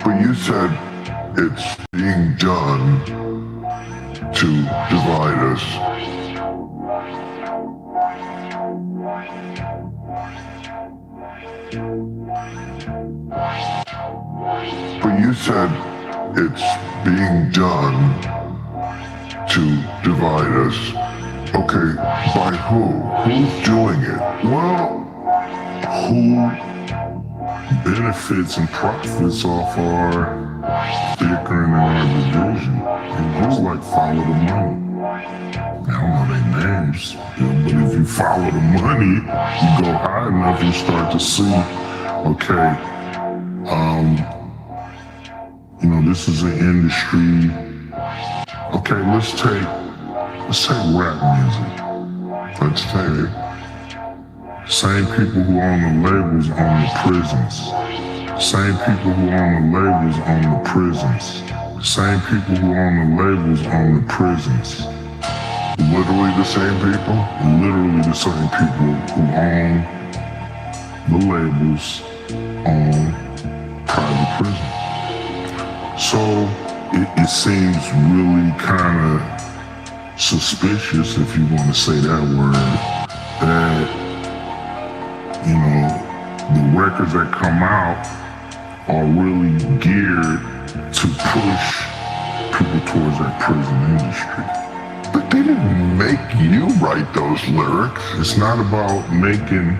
But you said it's being done to divide us. But you said it's being done to divide us. Okay, by who? Who's doing it? Well, who benefits and profits off our bickering and our division? And who's like follow the money? I don't know their names, but if you follow the money, you go high enough, you start to see, okay, this is an industry. Okay, let's take rap music. Let's take it. Same people who own the labels own the prisons. Same people who own the labels own the prisons. Same people who own the labels own the prisons. Literally the same people? Literally the same people who own the labels own private prisons. So it seems really kind of suspicious, if you want to say that word, that, the records that come out are really geared to push people towards that prison industry. But they didn't make you write those lyrics. It's not about making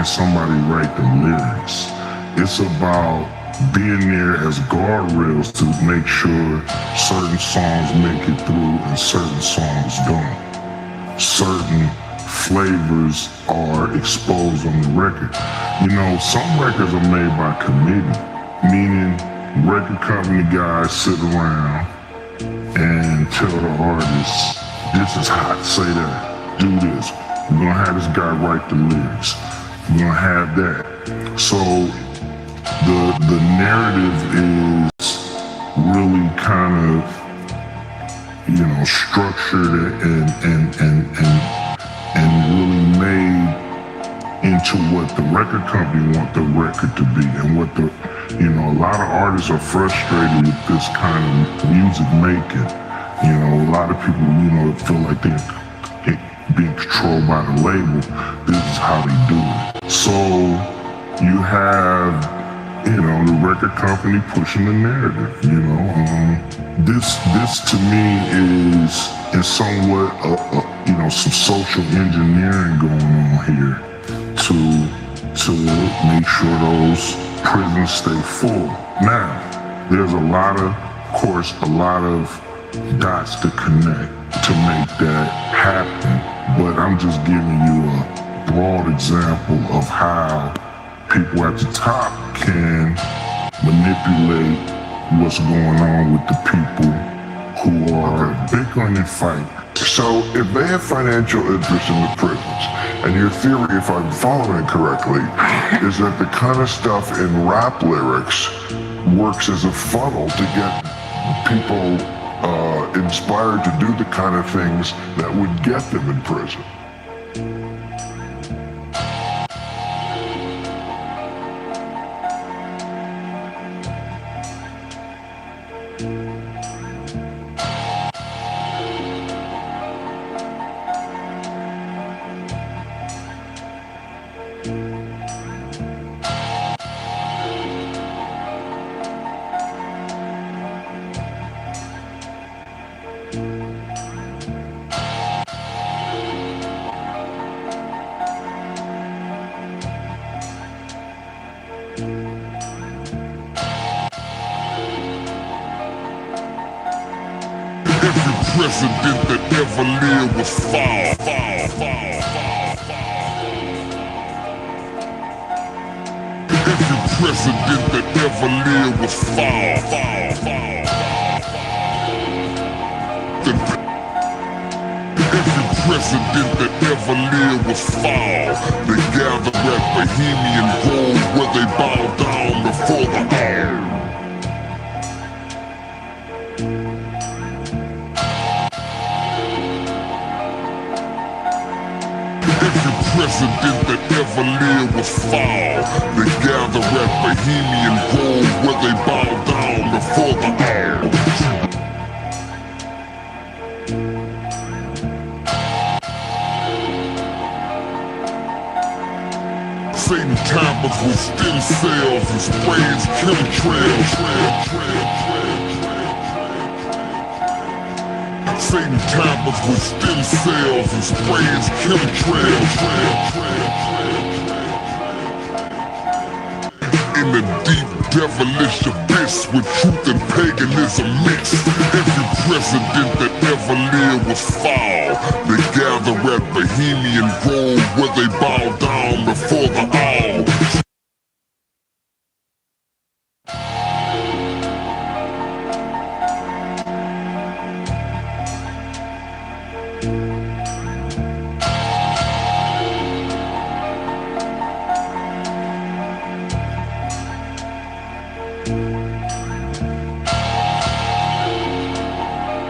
somebody write the lyrics. It's about being there as guardrails to make sure certain songs make it through and certain songs don't. Certain flavors are exposed on the record. Some records are made by committee, meaning record company guys sit around and tell the artists, this is hot, say that, do this. We're gonna have this guy write the lyrics. We're gonna have that. So the narrative is really kind of, structured and really made into what the record company want the record to be, and what a lot of artists are frustrated with this kind of music making. A lot of people, feel like they're being controlled by the label. This is how they do it. So you have the record company pushing the narrative, This to me is somewhat, some social engineering going on here to make sure those prisons stay full. Now, there's a lot of dots to connect to make that happen, but I'm just giving you a broad example of how people at the top can manipulate what's going on with the people who are bickering and fighting. So if they have financial interest in the prisons, And your theory, if I'm following it correctly, is that the kind of stuff in rap lyrics works as a funnel to get people inspired to do the kind of things that would get them in prison. Every president that ever lived was foul. Every president that ever lived was foul. Every president that ever lived was foul. They gathered at Bohemian Grove where they bowed down before the owl. Every president that ever lived was foul. They gather at Bohemian Grove where they bow down before the owl. Satan tampers with stem cells and sprays chemtrails. Satan tampers with stem cells and sprays chemtrails. In the deep devilish abyss with truth and paganism mixed. Every president that ever lived was foul. They gather at Bohemian Grove where they bow down before the owl.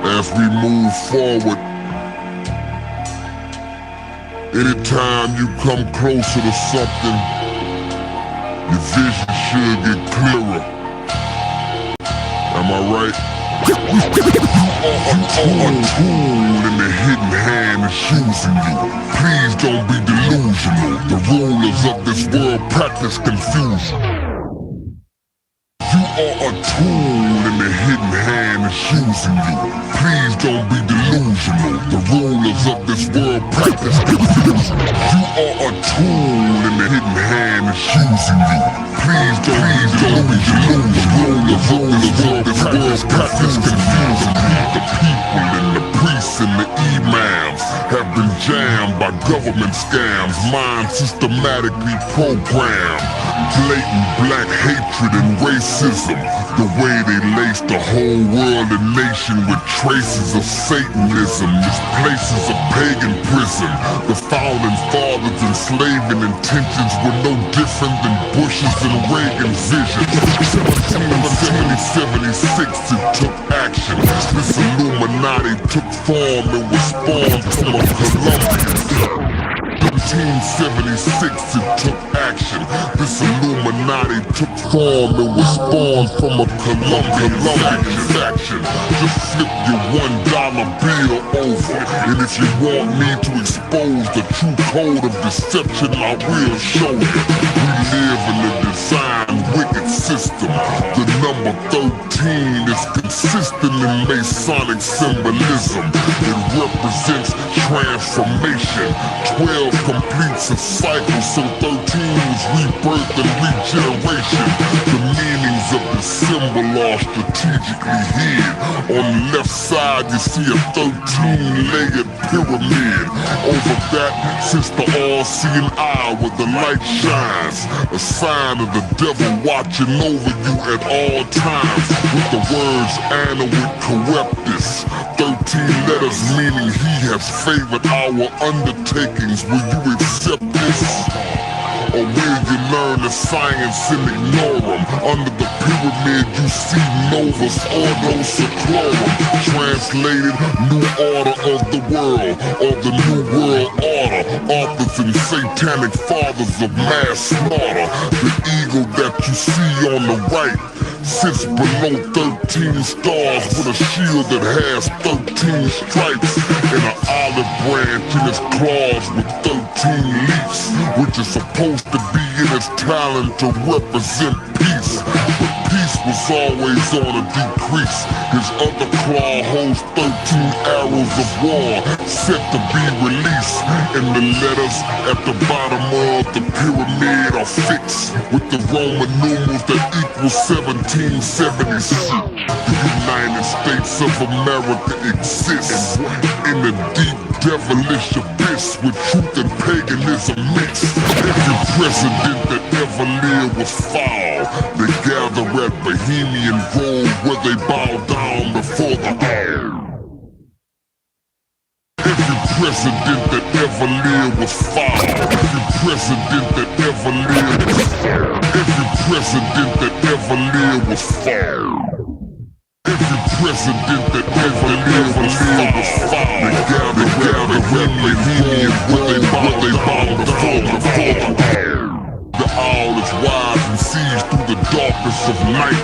As we move forward, anytime you come closer to something, your vision should get clearer. Am I right? You are a tool in the hidden hand is using you. Please don't be delusional. The rulers of this world practice confusion. You are a tool in the hidden hand is using you. Please don't be delusional. The rulers of this world practice confusion. You are a tool in the hidden hand is using you. Please don't be delusional. The rulers of this world practice confusion. The people and the priests and the imams have been jammed by government scams. Minds systematically programmed. Blatant black hatred and racism. The way they lace the whole world and nation with traces of Satanism. This place is a pagan prison. The founding fathers' enslaving intentions were no different than Bush's and Reagan's vision. 1776 it took action. This Illuminati took form and was spawned from a Colombian. 1776 it took action. This Illuminati took form and was spawned from a Colombian faction. Just flip your $1 bill over, and if you want me to expose the true code of deception, I will show you. We live in a designed wicked system. The number 13 is consistent in Masonic symbolism. It represents transformation. 12 completes a cycle, so 13 is rebirth and regeneration. The meaning meanings of the symbol are strategically hid. On the left side you see a 13-layered pyramid. Over that sits the all-seeing eye where the light shines, a sign of the devil watching over you at all times. With the words Anna with Corruptus, 13 letters meaning he has favored our undertakings. Will you accept this? Or will you learn the science and ignore them? Under the pyramid you see novus ordo seclorum. Translated, new order of the world, or the new world order. Authors and satanic fathers of mass slaughter. The eagle that you see on the right sits below 13 stars with a shield that has 13 stripes and an olive branch in its claws with 13 leaves, which is supposed to be in its talent to represent peace. But peace was always on a decrease. His other claw holds 13 arrows of war set to be released, and the letters at the bottom of the pyramid are fixed with the Roman numerals that equal 1776. The United States of America exists in a deep devilish abyss with truth and paganism mixed. Every president that ever lived was foul. They gather at Bohemian Grove where they bow down before the owl. Every president that ever lived was foul. Every president that ever lived was foul. Every president that ever lived was foul. Every president that ever lived was foul. They gather at Bohemian where they bow down before the owl. The owl is wise and sees through the darkness of night.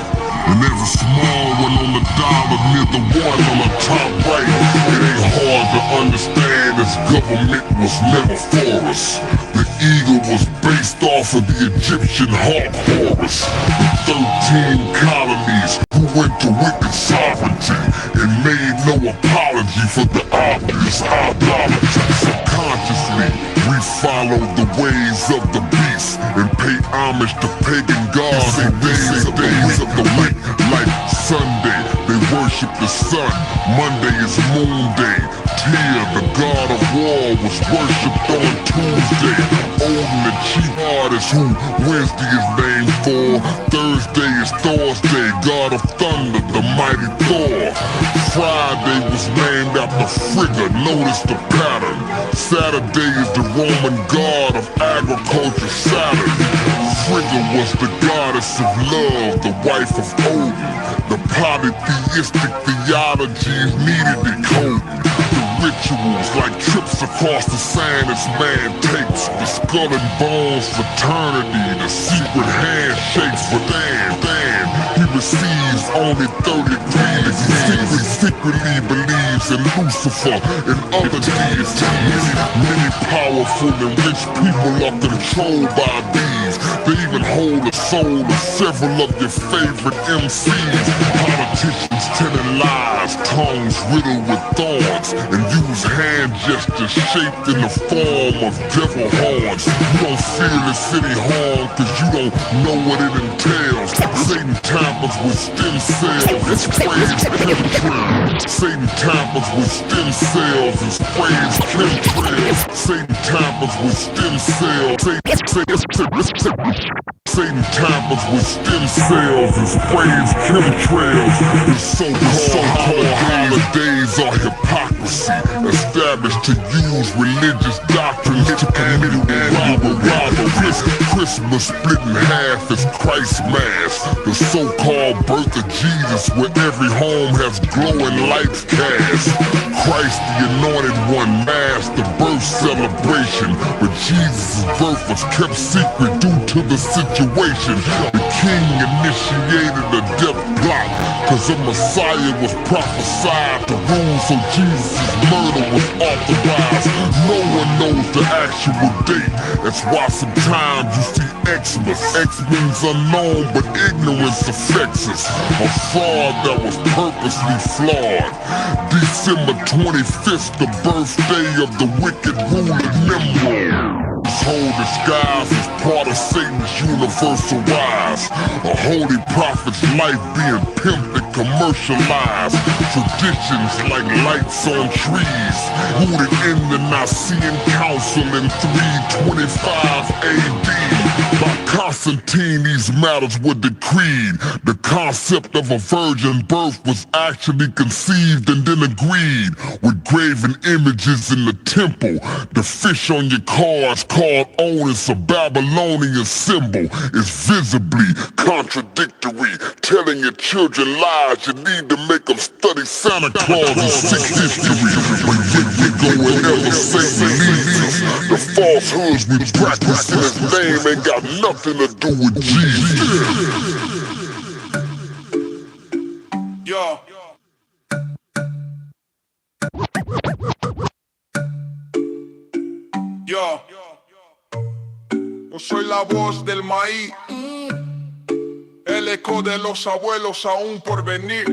And there's a small one on the dollar near the one on the top right. It ain't hard to understand as government was never for us. The eagle was based off of the Egyptian hawk Horus. The 13 colonies who went to wicked sovereignty and made no apology for the obvious idolatry. Subconsciously, we follow the ways of the beast and pay homage to pagan gods and days of the week. Like Sunday, they worship the sun. Monday is Moon Day. Tyr, the god of war, was worshipped on Tuesday. Odin, the chief artist who Wednesday is named for. Thursday is Thor's Day, god of thunder, the mighty Thor. Friday was named after Frigga, notice the pattern. Saturday is the Roman god of agriculture, Saturn. Frigga was the goddess of love, the wife of Odin. The polytheistic theologies needed decoding. The rituals like trips across the sand as man takes. The skull and bones fraternity, the secret handshakes for Dan. He receives only 30 degrees. He secretly believes in Lucifer and other deities. Many powerful and rich people are controlled by these. They even hold the soul of several of your favorite MCs. Politicians telling lies, tongues riddled with thorns, and use hand gestures shaped in the form of devil horns. You don't feel the city horn cause you don't know what it entails. Satan tampers with stem cells and sprays chemtrails. Satan tampers with stem cells and sprays chemtrails. Satan tampers with stem cells. Satan tampers with stem cells and sprays chemtrails. The so-called holidays are hypocrisy, established to use religious doctrines to commit annual robbery. Christmas split in half is Christ's Mass, the so-called birth of Jesus, where every home has glowing lights cast. Christ the anointed one masked the birth celebration, but Jesus' birth was kept secret due to the situation. The king initiated a death plot, cause a Messiah was prophesied to rule, so Jesus' murder was authorized. No one knows the actual date, that's why sometimes you see Xmas. X means unknown, but ignorance affects us. A fraud that was purposely flawed. December 25th, the birthday of the wicked ruler Nimrod. His whole disguise is part of Satan's universal rise. A holy prophet's life being pimped and commercialized. Traditions like lights on trees, rooted in the Nicene Council in 325 AD. By Constantine, these matters were decreed. The concept of a virgin birth was actually conceived and then agreed. With graven images in the temple, the fish on your cards called Onus, a Babylonian symbol, is visibly contradictory. Telling your children lies, you need to make them study Santa Claus and sick history. But yet we go wherever Satan leads us. The falsehoods we practice in his name ain't got nothing to do with Jesus. Yo. Yo. Yo soy la voz del maíz, el eco de los abuelos aún por venir.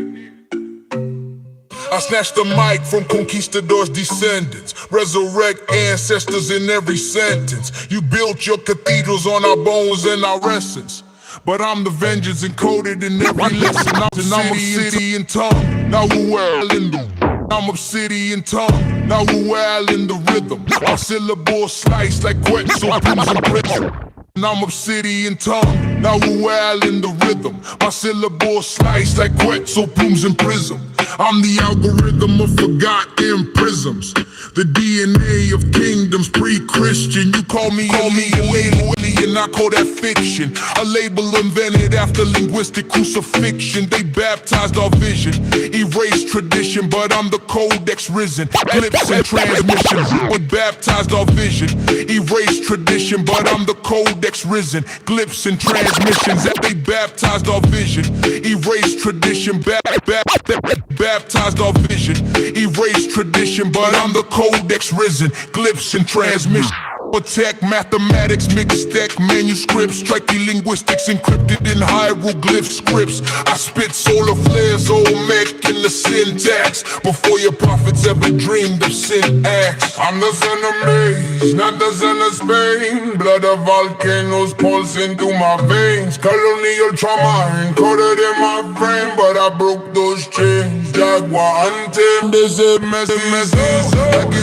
I snatch the mic from conquistadors' descendants, resurrect ancestors in every sentence. You built your cathedrals on our bones and our essence, but I'm the vengeance encoded in every lesson. I'm obsidian tongue, now who in the I'm obsidian tongue, now who in the rhythm. Our syllable sliced like Quetzalcoatl's in prison. I'm obsidian tongue, now who in the rhythm. My syllable sliced like Quetzalcoatl's in prison. I'm the algorithm of forgotten prisms, the DNA of kingdoms pre-Christian. You call me alien, I call that fiction. A label invented after linguistic crucifixion. They baptized our vision, erased tradition, but I'm the codex risen. Clips and transmissions, what baptized our vision, erased tradition, but I'm the codex risen. Clips and transmissions, that they baptized our vision, erased tradition, baptized our vision, erased tradition, but I'm the codex risen. Clips and transmissions, attack mathematics, mixed stack manuscripts, tricky linguistics encrypted in hieroglyph scripts. I spit solar flares, Olmec in the syntax, before your prophets ever dreamed of sin acts. I'm the son of maize, not the son of Spain. Blood of volcanoes pulsing through my veins. Colonial trauma encoded in my brain, but I broke those chains. Jaguar untamed, this is messy,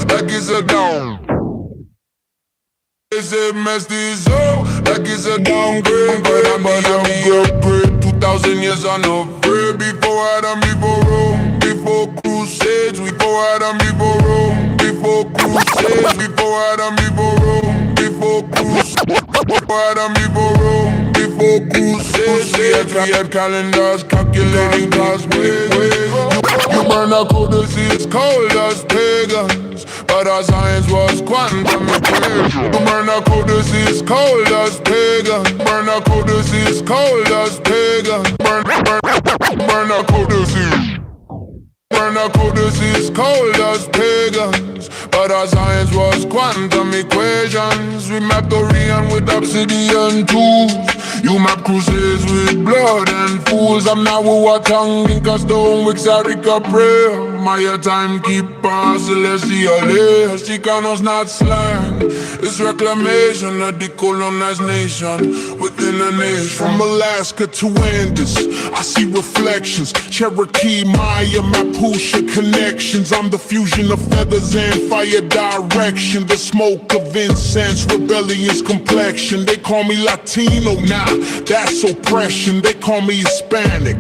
like it's a down. They say messy so, like it's a downgrade, but I'm the upgrade. 2,000 years on the way, before Adam, before Rome, before crusades, before Adam, before Rome, before crusades, before Adam, before Rome, before crusades, before Adam, before Rome, before crusades. We had calendars calculating God's ways. You burn a code to see it's cold as pagans, but our science was quantum equation. You burn a code to see it's cold as pagan. Burn a code to see it's cold as pagan. Burn a code to see. Burn a code to see it's cold as pagans, but our science was quantum equations. We mapped Orion with obsidian tools. You map crusades with blood and fools. I'm now a tongue in custom with Sarika prayer. My timekeeper, celestial. Chicanos not slang, it's reclamation of decolonized nation within a nation. From Alaska to Andes, I see reflections. Cherokee, Maya, Mapuche connections. I'm the fusion of feathers and fire direction. The smoke of incense, rebellion's complexion. They call me Latino now, that's oppression. They call me Hispanic,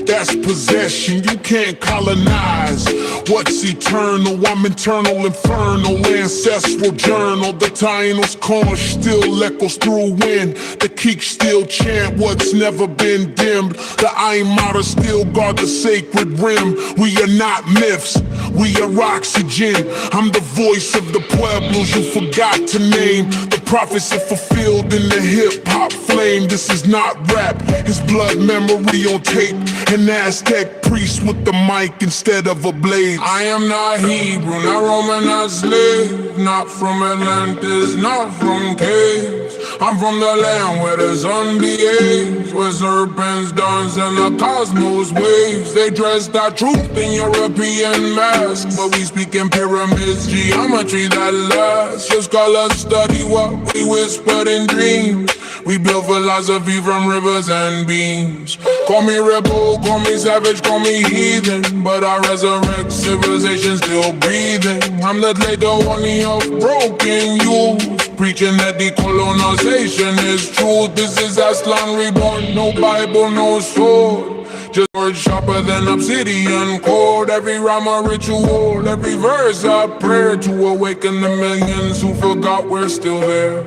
that's possession. You can't colonize what's eternal. I'm internal, infernal, ancestral journal. The Taino's conch still echoes through wind. The Keek still chant what's never been dimmed. The Aymara still guard the sacred rim. We are not myths, we are oxygen. I'm the voice of the Pueblos you forgot to name. The prophecy fulfilled in the hip-hop flame. This is not rap, it's blood memory on tape. An Aztec priest with the mic instead of a blade. I am not Hebrew, not Roman, not slave. Not from Atlantis, not from caves. I'm from the land where the sun behaves, where serpents dance and the cosmos waves. They dress that truth in European masks, but we speak in pyramids, geometry that lasts. Just call us study what we whispered in dreams. We build philosophy from rivers and beams. Call me rebel, call me savage, call me heathen, but I resurrect civilization still breathing. I'm the Plato only of broken youth, preaching that decolonization is truth. This is Aslan reborn, no Bible, no sword, just words sharper than obsidian cord. Every rhyme a ritual, every verse a prayer to awaken the millions who forgot we're still there.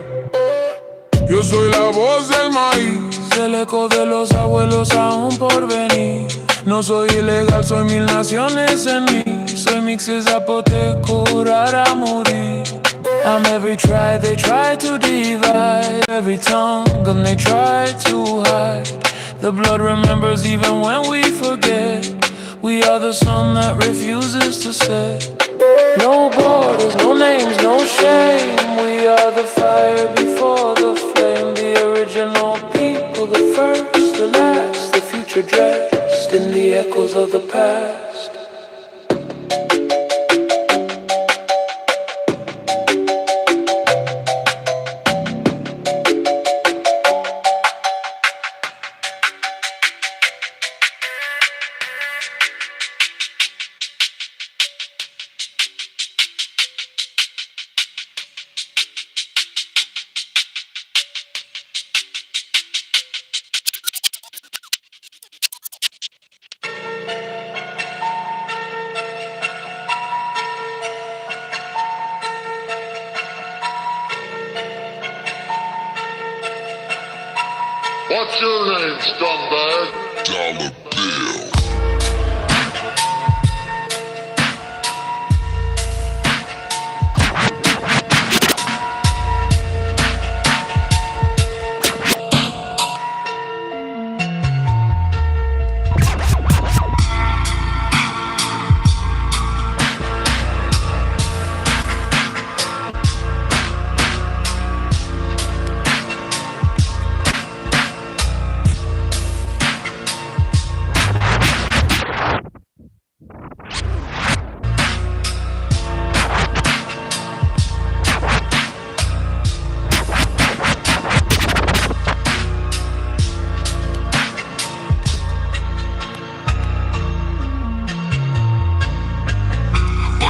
Yo soy la voz del maíz, el eco de los abuelos aún por venir. No soy ilegal, soy mil naciones en mí. Soy mixes zapoteco, rara morir. I'm every tribe, they try to divide. Every tongue, and they try to hide. The blood remembers even when we forget. We are the sun that refuses to set. No borders, no names, no shame. We are the fire before the flame. The original people, the first, the last. The future dressed in the echoes of the past. What's your name, scumbag? Dollar Bill.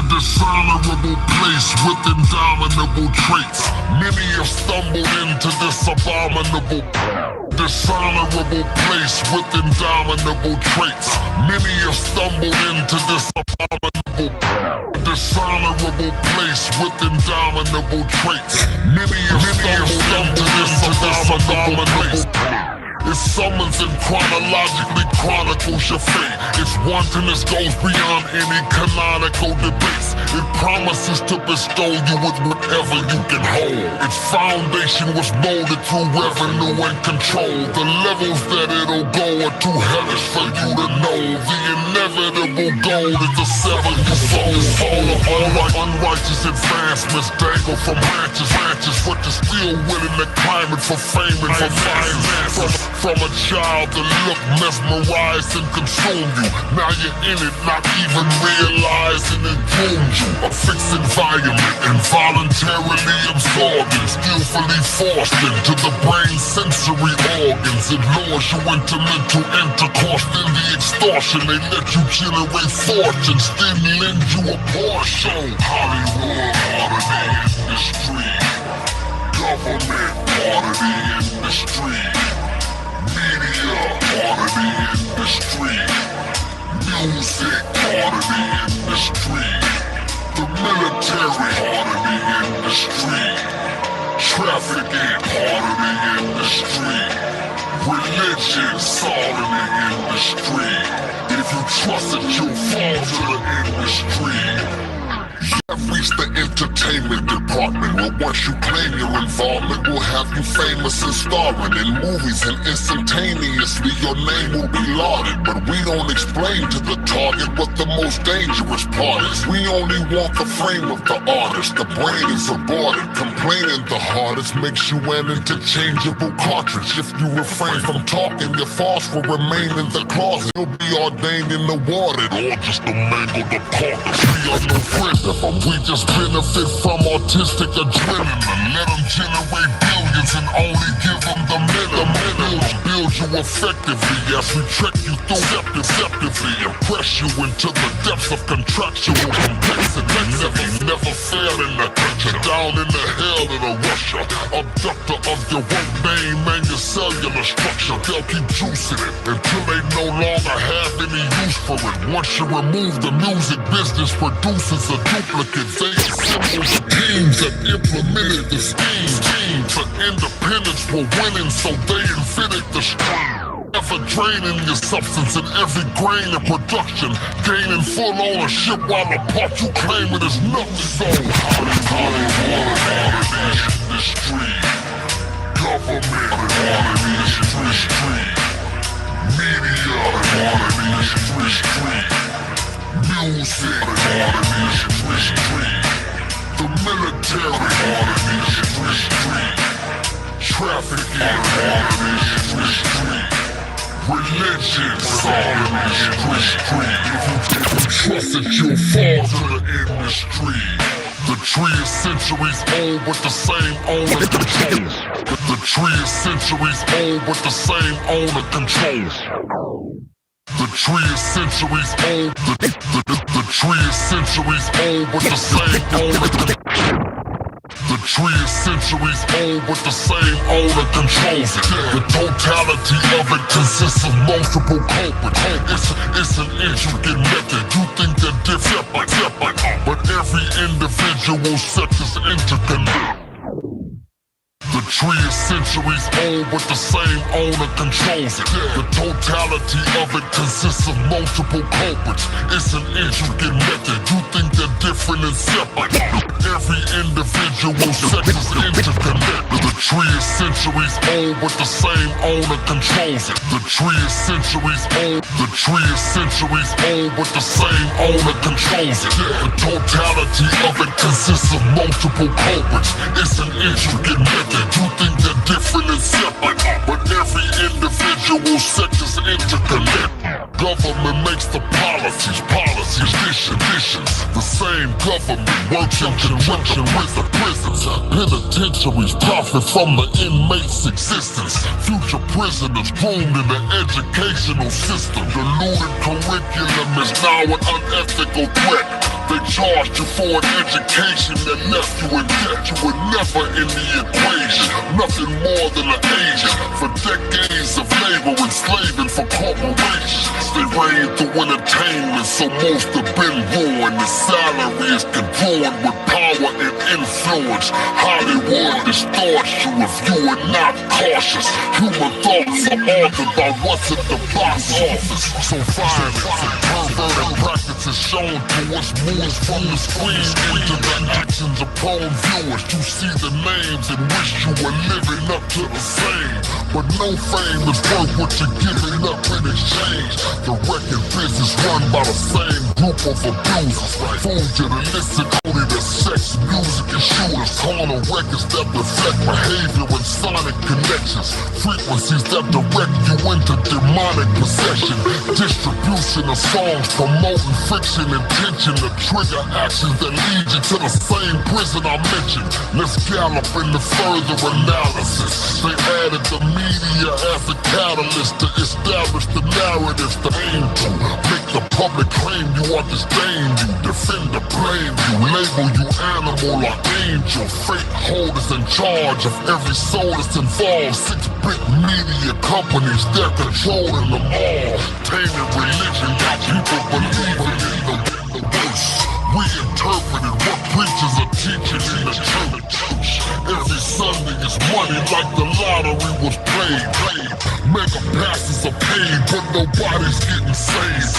Dishonorable place with indomitable traits. Many have stumbled into this abominable. Dishonorable place with indomitable traits. Many have stumbled into this abominable. Dishonorable place with indomitable traits. Many have stumbled into this abominable place. It summons and chronologically chronicles your fate. Its wantonness goes beyond any canonical debates. It promises to bestow you with whatever you can hold. Its foundation was molded through revenue and control. The levels that it'll go are too hellish for you to know. The inevitable goal is to sever your soul. All our unrighteous advancements dangle from branches, but you're still willing to climb it for fame and for finance. From a child, the look mesmerized and consumed you. Now you're in it, not even realizing it groomed you. A fixed environment, involuntarily absorbing, skillfully forced into the brain's sensory organs. It lures you into mental intercourse, then the extortion. They let you generate fortunes, then lend you a portion. Hollywood, part of the industry. Government, part of the industry. Media, part of the industry. Music, part of the industry. The military, part of the industry. Trafficking, part of the industry. Religion's all in the industry. If you trust it, you'll fall to the industry. You've reached the entertainment department, where once you claim your involvement, we'll have you famous and starring in movies, and instantaneously your name will be lauded. But we don't explain to the target what the most dangerous part is. We only want the frame of the artist. The brain is aborted. Complaining the hardest makes you an interchangeable cartridge. If you refrain from talking, your thoughts will remain in the closet. You'll be ordained in the water, or just a mangled the carcass. We are no friends of them. We just benefit from artistic adrenaline. Let them generate billions and only give them the minimum. Build you effectively as we trek you through deceptively and press you into the depths of contractual complexity. Never fail in the country, down in the hell in a Russia. Abductor of your woke name and your cellular structure. They'll keep juicing it until they no longer have any use for it. Once you remove the music business produces a duplicate. They assemble the teams that implemented the scheme. Teams for independence were winning, so they invented the stream. Ever draining your substance in every grain of production, gaining full ownership while the part you claim it is nothing. So industry, government, industry, media, industry, music, industry, the military, industry, trafficking, industry, religion, industry. If you trust it, you'll fall to the industry. The tree is centuries old, but the same owner controls. The tree is centuries old, but the same owner controls. The tree is centuries old. The tree is centuries old, but the same owner controls. The tree is centuries old, but the same owner controls it. The totality of it consists of multiple culprits. It's an intricate method. You think they're different, but every individual set is interconnected. The tree is centuries old, but the same owner controls it. The totality of it consists of multiple culprits. It's an intricate method. You think they're different and separate. Every individual set is interconnected. The tree is centuries old, but the same owner controls it. The tree is centuries old. The tree is centuries old, but the same owner controls it. The totality of it consists of multiple culprits. It's an intricate method. You think they're different and separate, but every individual set is interconnected. Government makes the policies, conditions. The same government works in conjunction with the prisons. Penitentiaries profit from the inmates' existence. Future prisoners groomed in the educational system. Diluted curriculum is now an unethical threat. They charged you for an education that left you in debt. You were never in the equation, nothing more than an agent for decades of labor enslaving for corporations. They reign through entertainment, so most have been ruined. The salary is congruent with power and influence. Hollywood distorts you if you are not cautious. Human thoughts are altered by what's at the box office. So violence and perverted practices shown to us moves from the screen into the actions of prone viewers. You see the names and wish you were living up to the same. But no fame is worth what you're giving up in exchange. The record business run by the same group of abusers. Food you to listen only to sex, music, and shooters. Corner records that reflect behavior and sonic connections. Frequencies that direct you into demonic possession. Distribution of songs promoting friction and tension to trigger actions that lead you to the same prison I mentioned. Let's gallop into further analysis. They added the media as a catalyst to establish the narratives to aim to. Make the public claim you are disdain you. Defend to blame you. Label you animal or angel. Fake holders in charge of every soul that's involved. 6 big media companies, they're controlling them all. Tainted religion got people believing in the worst. We interpreted what preachers are teaching in the church. Every Sunday is money like the lottery was played. Mega passes are paid, but nobody's getting saved.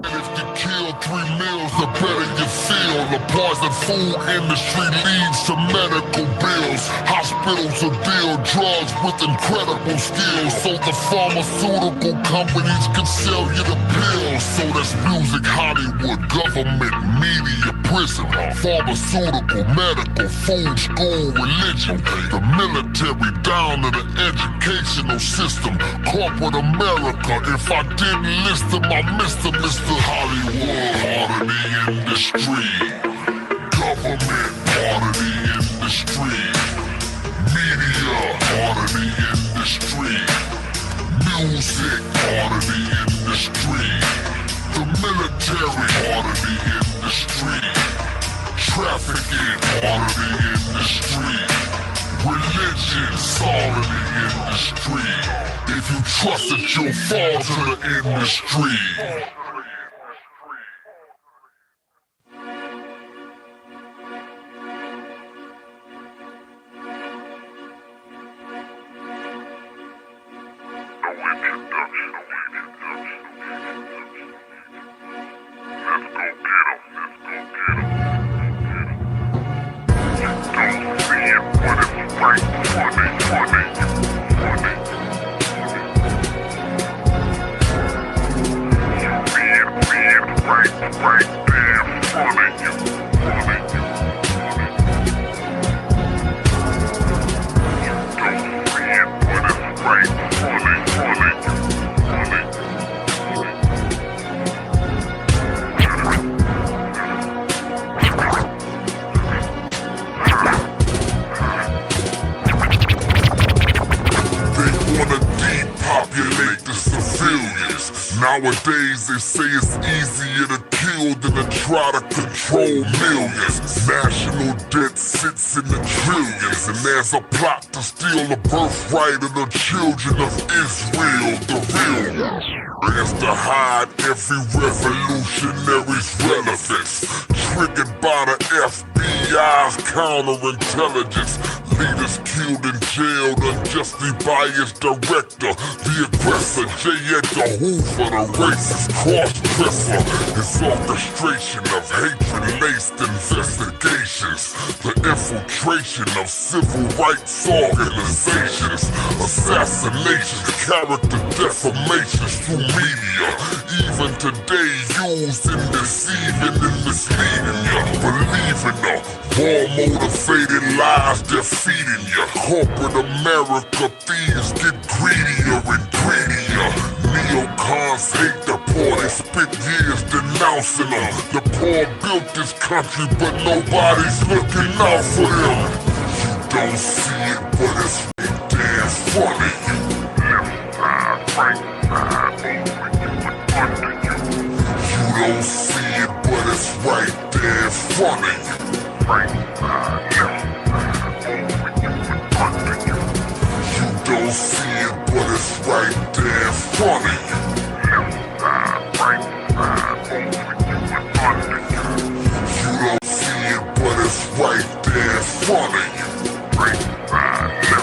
And if you kill 3 meals, the better you feel. The poison food industry leads to medical bills. Hospitals will deal drugs with incredible skills, so the pharmaceutical companies can sell you the pills. So that's music, Hollywood, government, media, prison, pharmaceutical, medical, food, school, religion, the military, down to the educational system, corporate America. If I didn't list them, I missed them. Mr. Hollywood, part of the industry. Government, part of the industry. Media, part of the industry. Music, part of the industry. The military, part of the industry. Trafficking, part of the industry. Religion, all of the industry. If you trust it, you'll fall to the industry. Nowadays they say it's easier to kill than to try to control millions. National debt sits in the trillions, and there's a plot to steal the birthright of the children of Israel, the real ones. As to hide every revolutionary's relevance, triggered by the FBI's counterintelligence. Leaders killed and jailed unjustly by its director. The aggressor, J. Edgar Hoover, the racist cross-dresser. His orchestration of hatred-laced investigations. The infiltration of civil rights organizations. Assassinations, character defamations through media. Even today used in deceiving and misleading you. Believing the war-motivated lies they're feeding you. Corporate America thieves get greedier and greedier. Neocons hate the poor, they spent years denouncing them. The poor built this country, but nobody's looking out for them. You don't see it, but it's damn funny. Left side, right side, over you and under you. You don't see it, but it's right there in front of you. Right side, left side, over you and under you. You don't see it, but it's right there in front of you. Left side, right side, over you and under you. You don't see it, but it's right there in front of you. Right side, left side, over behind and under.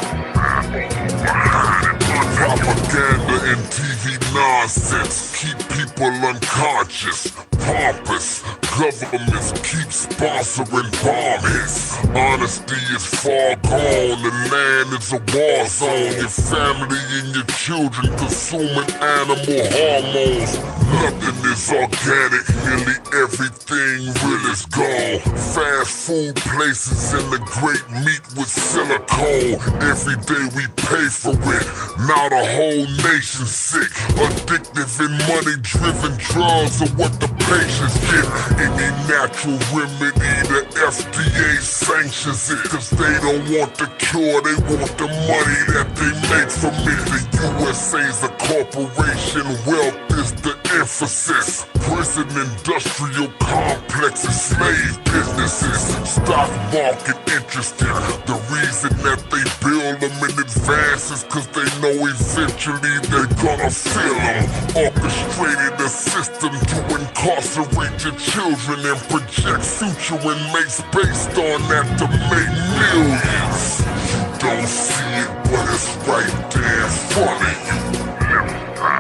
Propaganda and TV nonsense keep people unconscious, pompous. Governments keep sponsoring bomb hits. Honesty is far gone, the land is a war zone. Your family and your children consuming animal hormones. Nothing is organic, nearly everything real is gone. Fast food places and the great meat with silicone. Every day we pay for it, now the whole nation's sick. Addictive and money-driven drugs are what the patients get. Any natural remedy, the FDA sanctions it. Cause they don't want the cure, they want the money that they make from it. The USA's a corporation, wealth is the emphasis. Prison industrial complexes, slave businesses, stock market interested. The reason that they build them in advance is cause they know eventually they're gonna fill them. Orchestrated a system to incarcerate your children and project future inmates based on that to make millions. You don't see it, but it's right there in front of you.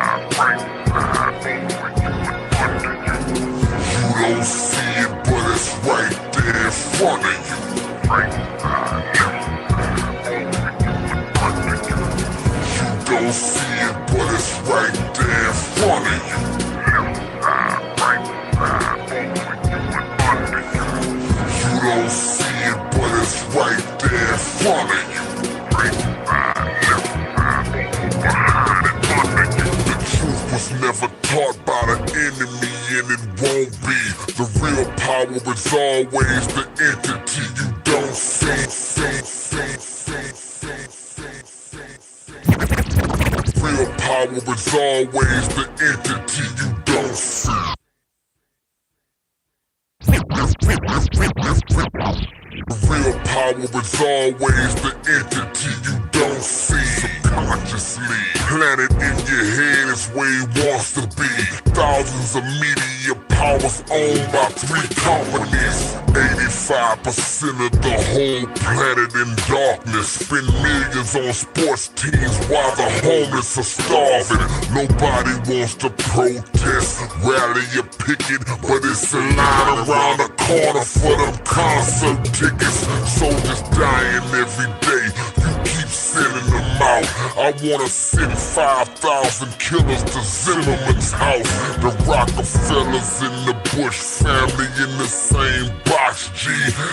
Left side, right side, over you and under you. You don't see it, but it's right there don't see it, but it's right there in front of you. You don't see it, but it's right there in front of you. The truth was never taught by the enemy, and it won't be. The real power is always the entity you don't see. Real power is always the entity you don't see. Real power is always the entity you don't see. Subconsciously planted in your head is where it wants to be. Thousands of media powers owned by 3 companies. 85% of the whole planet in darkness. Spend millions on sports teams while the homeless are starving. Nobody wants to protest, rally or picket, but it's a line around the corner for them concert tickets. Soldiers dying every day. You keep sending them out. I wanna send 5,000 killers to Zimmerman's house. The Rockefellers in the Bush family in the same box, G.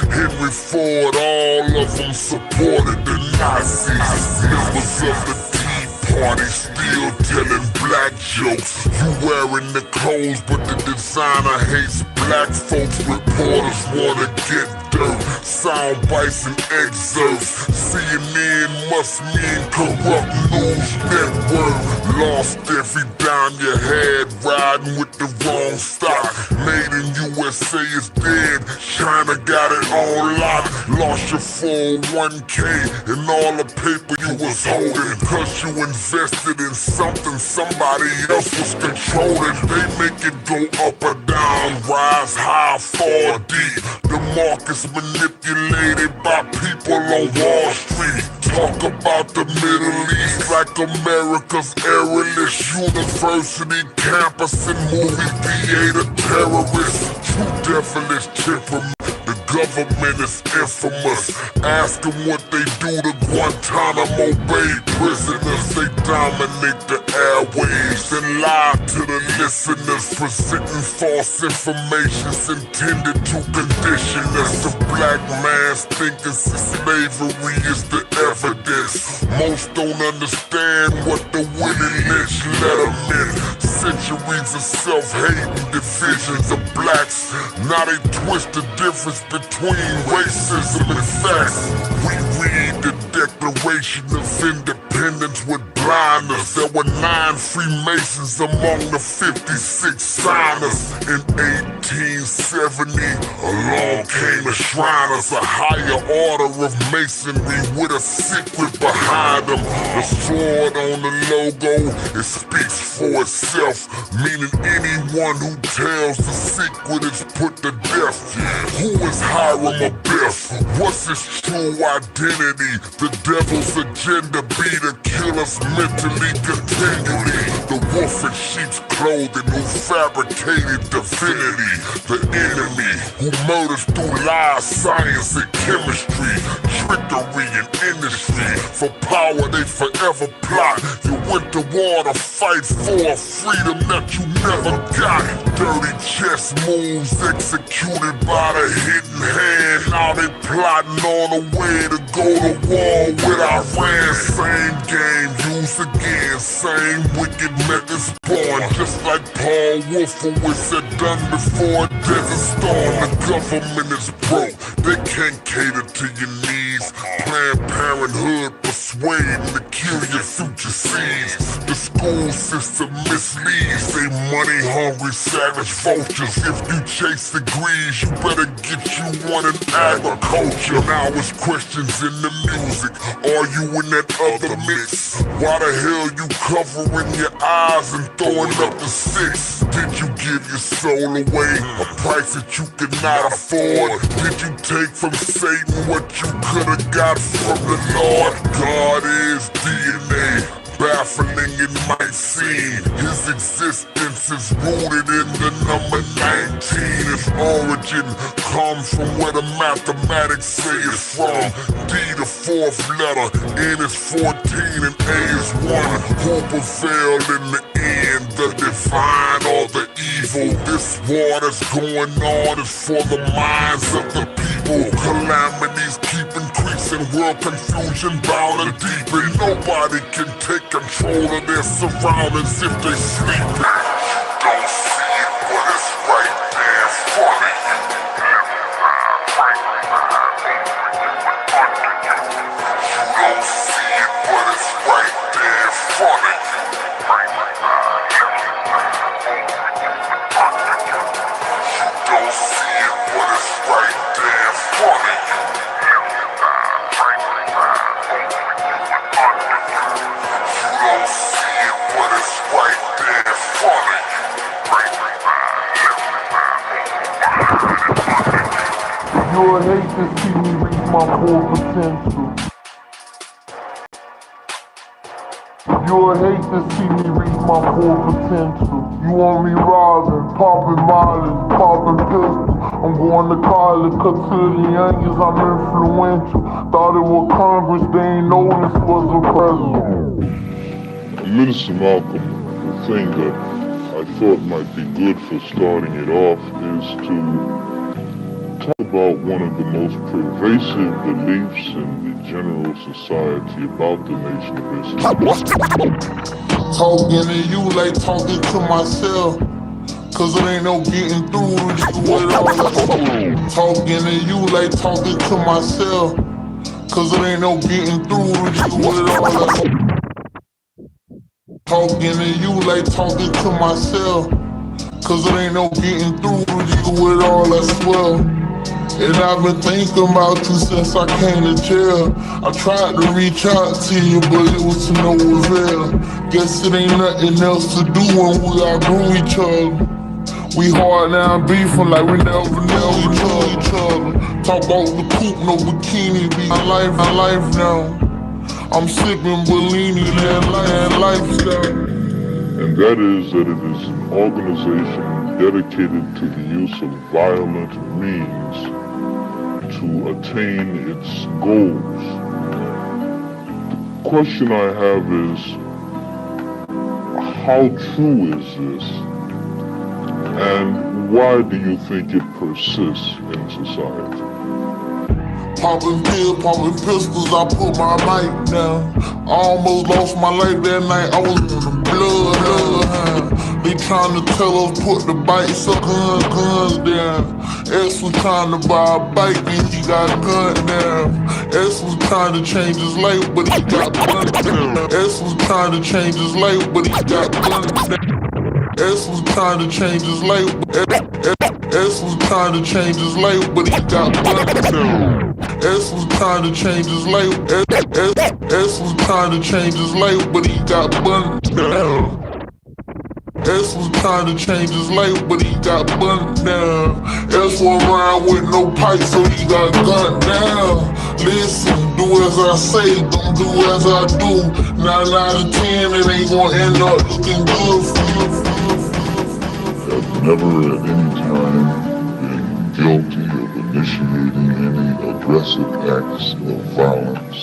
Henry Ford, all of them supported the Nazis. Members of the Tea Party still telling black jokes. You wearing the clothes, but the designer hates black folks. Reporters wanna get dirt, sound bites and excerpts. CNN must mean corrupt news network. Lost every dime you had riding with the wrong stock. Made in USA is dead, China got it on lock. Lost your 401k and all the paper you was holding, cause you invested in something somebody else was controlling. They make it go up or down, rise high, fall deep. The market's manipulated by people on Wall Street. Talk about the Middle East like America's airless university campus and movie theater terrorists. True devilish temperament. The government is infamous. Ask them what they do to Guantanamo Bay prisoners. They dominate the airwaves and lie to the listeners, presenting false information intended to condition us. The black man's thinking slavery is the evidence. Most don't understand what the Willie Lynch let them in. Centuries of self-hate and divisions of blacks. Now they twist the difference between racism and facts. We read the Declaration of Independence with blinders. There were 9 Freemasons among the 56 signers. In 1870, along came the Shriners, a higher order of masonry with a secret behind them. The sword on the logo, it speaks for itself, meaning anyone who tells the secret is put to death. Who is Hiram Abiff? What's his true identity? The devil's agenda be to kill us mentally continually. The wolf in sheep's clothing who fabricated divinity. The enemy who murders through lies, science and chemistry. Trickery and industry. For power they forever plot. You went to war to fight for a freedom that you never got. Dirty chess moves executed by the hidden hand. Now they plotting on a way to go to war with Iran. Same game, used again. Same wicked methods born. Just like Paul Wolf always said done before a desert storm. The government is broke, they can't cater to your needs. Planned Parenthood persuading to kill your future seeds. The school system misleads, they money-hungry savage vultures. If you chase degrees, you better get you one in agriculture. Now it's questions in the music, are you in that other mix? Why the hell you covering your eyes and throwing up the sticks? Did you give your soul away, a price that you could not afford? Did you take from Satan what you could've got from the Lord? God is DNA, baffling it might seem. His existence is rooted in the number 19. His origin comes from where the mathematics say it's from. D the fourth letter, N is 14 and A is 1. Who prevailed in the end, the divine or the evil? This war that's going on is for the minds of the people. Calamities keep increasing, world confusion bound and deepen. Nobody can take control of their surroundings if they sleep. Don't see it, but it's right there in front of you. You don't see it, but it's right there in front of you. You don't see it, but it's right there in front of you. You don't see it, but it's right there in front of you. You would hate to see me reach my full potential. You would hate to see me reach my full potential. You want me robbing, popping molly, popping pistols. I'm going to college, cut to the youngest, I'm influential. Thought it was Congress, they ain't know this was a president. Minister Malcolm, the thing that I thought might be good for starting it off is to talk about one of the most pervasive beliefs in the general society about the Nation of Islam. Talking to you like talking to myself, cause it ain't no getting through to you with all that. Talking to you like talking to myself, cause it ain't no getting through to you with all that. Talking to you like talking to myself, cause it ain't no getting through to you with all that swell. And I've been thinking about you since I came to jail. I tried to reach out to you, but it was to no avail. Guess it ain't nothing else to do when we outgrew each other. We hard now beefing like we never knew each other. Talk about the coupe, no bikini, be my life now. I'm sipping Bellini, that lifestyle. And that is that it is an organization dedicated to the use of violent means to attain its goals. The question I have is, how true is this? And why do you think it persists in society? Popping pills, popping pistols, I put my mic down. I almost lost my life that night, I was in the blood. They trying to tell us put the bikes up, guns down. S was trying to buy a bike and he got gunned down. S was trying to change his life, but he got gunned down. S was trying to change his life, but he got gunned down. S was trying to change his life, S was trying to change his life, but he got gunned down. S was trying to change his life, S was trying to change his life, but he got gunned down. S was trying to change his life, but he got bunned down. S went around with no pipe, so he got gunned down. Listen, do as I say, don't do as I do. 9 out of 10, it ain't gonna end up looking good for you. I've never at any time been guilty of initiating any aggressive acts of violence.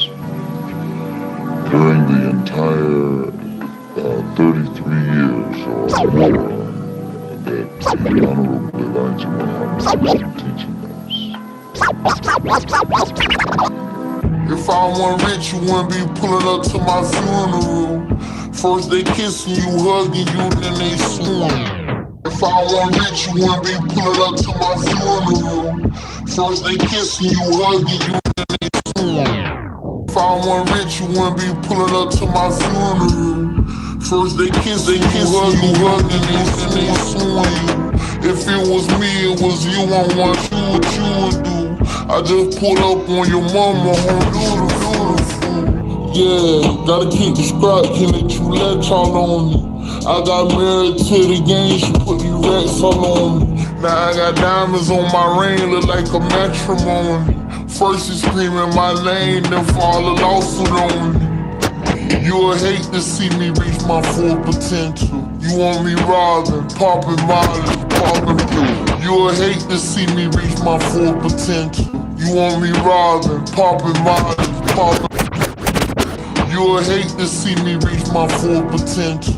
During the entire 33 years or more that the Honorable Elijah Muhammad has been teaching us. If I wasn't rich, you wouldn't be pulling up to my funeral. First they kissing you, hugging you, then they swoon. If I wasn't rich, you wouldn't be pulling up to my funeral. First they kissing you, hugging you, then they swoon. If I wasn't rich, you wouldn't be pulling up to my funeral. First they kiss you, hugging you, then they swoon you. If it was me, it was you, I want you, what you would do. I just pulled up on your mama, home beautiful. Yeah, gotta keep the scrap, can't let you let y'all on me. I got married to the game, she put these racks all on me. Now I got diamonds on my ring, look like a matrimony. First you screaming my name, then fall a lawsuit on me. You'll hate to see me reach my full potential. You want me robbing, popping mileage, popping blue. You'll hate to see me reach my full potential. You want me robbing, popping mileage, popping. You'll hate to see me reach my full potential.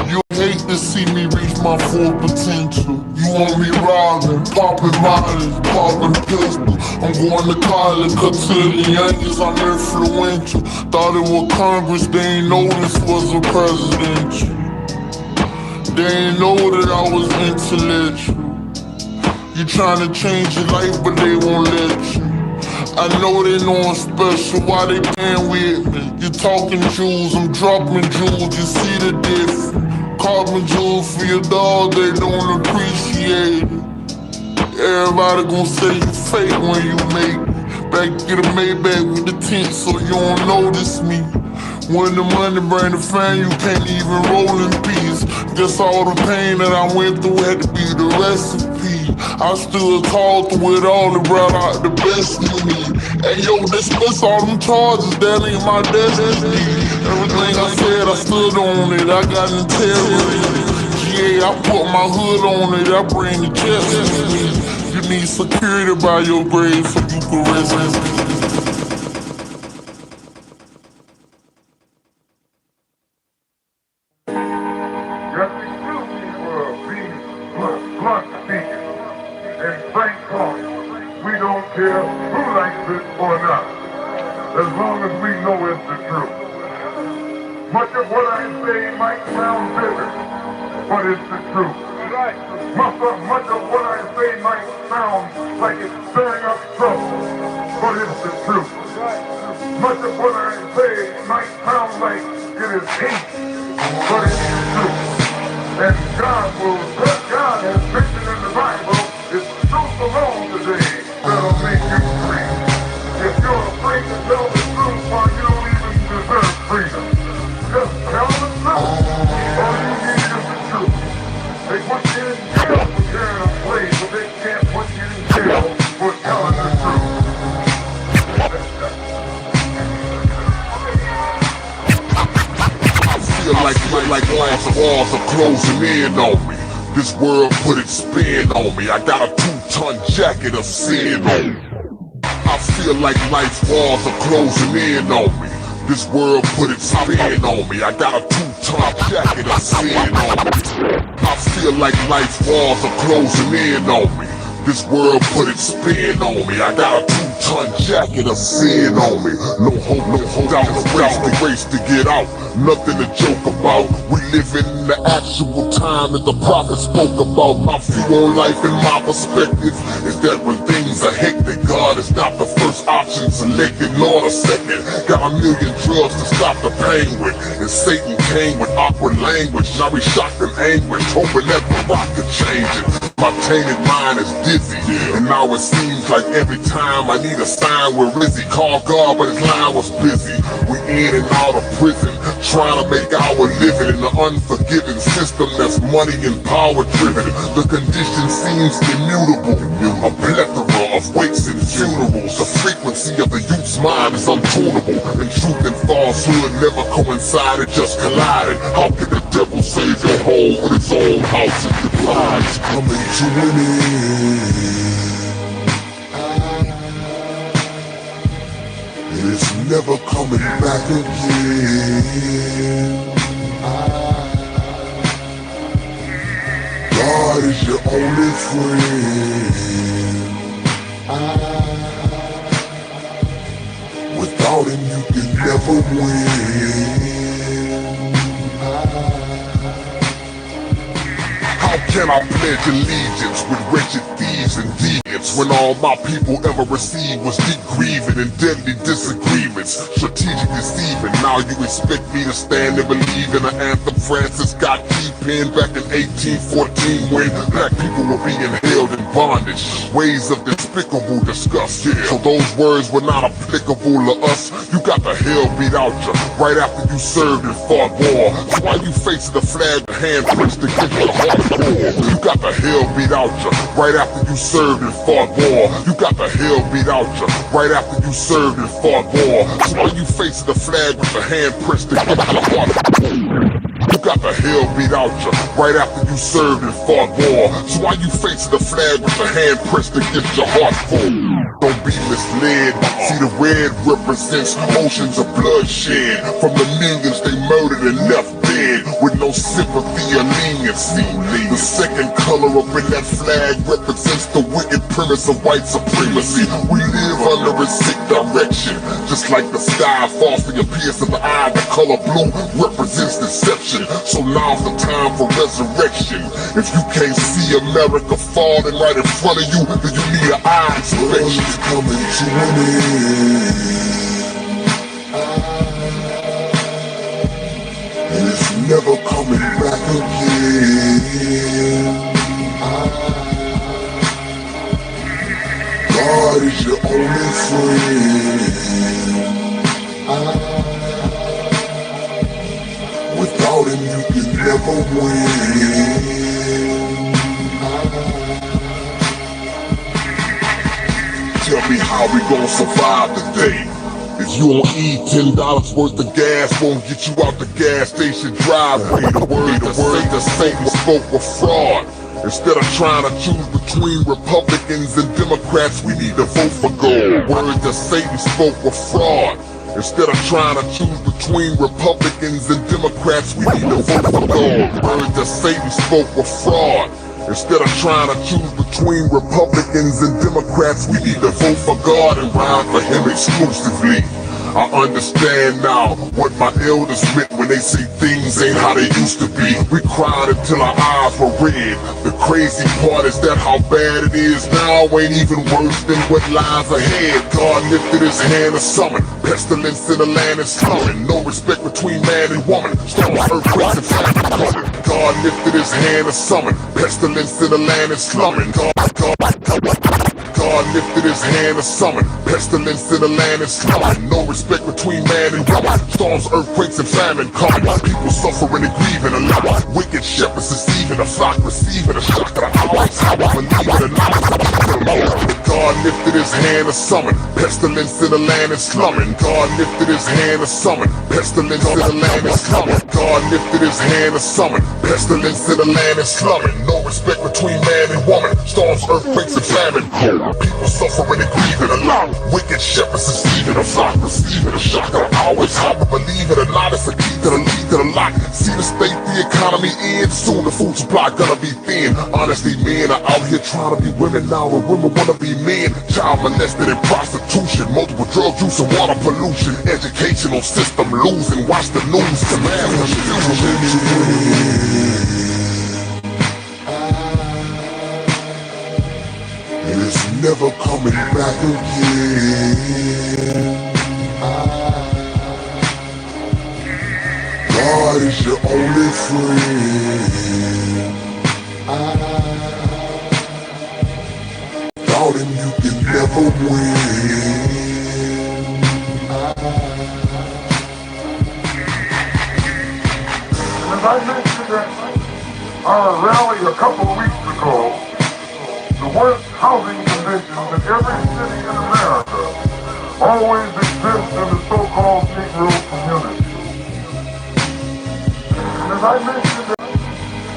You hate to see me reach my full potential. You want me robbing, popping mileage, popping pistol. I'm going to college, cotillions, I'm influential. Thought it was Congress, they ain't know this was a presidential. They ain't know that I was intellectual. You tryna change your life, but they won't let you. I know they know I'm special, why they playing with me? You talking jewels, I'm dropping jewels, you see the difference. Carbon jewels for your dog, they don't appreciate it. Everybody gon' say you fake when you make it. Back get a Maybach with the tint so you don't notice me. When the money bring the fame, you can't even roll in peace. Guess all the pain that I went through had to be the recipe. I stood tall through it all and brought out the best in me. Hey yo, dismiss all them charges, that ain't my destiny. Everything I said, I stood on it, I got integrity. GA, I put my hood on it, I bring the chest with me. You need security by your grave so you can rest in peace. Just excuse me for being blunt speaking and frank talk. We don't care who likes it or not, as long as we know it's the truth. Much of what I say might sound bitter, but it's the truth. Much of what I say might sound like it's stirring up trouble, but it's the truth. Much of what I say might sound like it is hate, but it's the truth. And God has mentioned in the Bible, it's truth alone today that'll make you free. If you're afraid to tell the truth, well, you don't even deserve freedom. Just tell the truth. All you need is the truth. They put you in jail for carrying a slave, but they can't put you in jail for telling the truth. Like walls are closing in on me. This world put its spin on me. I got a 2-ton jacket of sin on me. I feel like life's walls are closing in on me. This world put its spin on me. I got a 2-ton jacket of sin on me. I feel like life's walls are closing in on me. This world put its spin on me. I got a 2-ton jacket of sin on me. No hope, out the race to get out. Nothing to joke about. We live in the actual time that the prophet spoke about. My view on life and my perspective is that when things are hectic, God is not the first option selected, nor the second. Got a million drugs to stop the pain with, and Satan came with awkward language. Now we shocked and anguish, hoping that the rock could change it. My tainted mind is dizzy, and now it seems like every time I need a sign, where is he? Call God, but his line was busy. We in and out of prison, trying to make our living in the unforgiving system that's money and power driven. The condition seems immutable, a plethora of wakes and funerals. The frequency of the youth's mind is untunable, and truth and falsehood never coincided, just collided. How can the devil save your home when his own house is divided? Coming to an end, it's never coming back again. God is your only friend. Without him you can never win. How can I pledge allegiance with wretched thieves and deviants when all my people ever received was deep grieving and deadly disagreements, strategic deceiving? Now you expect me to stand and believe in an anthem Francis Scott Key penned back in 1814 when black people were being held in bondage, ways of despicable disgust. So those words were not applicable to us. You got the hell beat out you right after you served and fought war. So why you facing the flag with hand pushed against the hardcore? You got the hell beat out you right after you served and fought war. You got the hell beat out you right after you served and fought war. So why you facing the flag with the hand pressed against your heart? You got the hell beat out you right after you served and fought war. So why you facing the flag with the hand pressed against your heart for? Don't be misled. See, the red represents oceans of bloodshed from the millions they murdered and left dead with no sympathy or leniency. The second color up in that flag represents the wicked premise of white supremacy. We live under a sick direction, just like the sky falls to your pierce of the eye. The color blue represents deception. So now's the time for resurrection. If you can't see America falling right in front of you, then you need an eye inspection. It's coming to an end, and it's never coming back again. God is your only friend. Without him you can never win. Tell me how we gon' survive today. If you don't eat $10 worth of gas, won't get you out the gas station driveway. The word that Satan spoke was fraud. Instead of trying to choose between Republicans and Democrats, we need to vote for God. Word that Satan spoke was fraud. Instead of trying to choose between Republicans and Democrats, we need to vote for God. Word that Satan spoke was fraud. Instead of trying to choose between Republicans and Democrats, we need to vote for God and ride for him exclusively. I understand now what my elders meant when they say things ain't how they used to be. We cried until our eyes were red. The crazy part is that how bad it is now ain't even worse than what lies ahead. God lifted his hand to summon pestilence in the land is coming. No respect between man and woman. Storms, earthquakes, and famine coming. God lifted his hand to summon pestilence in the land is slumming. God lifted his hand to summon pestilence in the land is coming. No respect between man and woman. Storms, earthquakes, and famine coming. People suffering and grieving a lot. Wicked shepherds deceiving a flock, receiving a shock that I always have. Believe it or not, God lifted his hand to summon pestilence in the land is slumming. God lifted his hand to summon pestilence in the land is slumming. God lifted his hand to summon pestilence in the land is slumming. No respect between man and woman. Storms, earthquakes, and famine. People suffering and grieving a lot. Wicked shepherds deceiving a flock, receiving a shock that I always have. Believe it or not, it's a key to the lead to the lock. See the state the economy in. Soon the food supply gonna be thin. Honestly, men are out here trying to be women now, and women wanna be men. Child molested and prostitution, multiple drug use and water pollution. Educational system losing. Watch the news. Command and it's never coming back again. God is your only friend. Without him you can never win. As I mentioned at our rally a couple of weeks ago, the worst housing conditions in every city in America always exist in the so-called Negro community. And as I mentioned at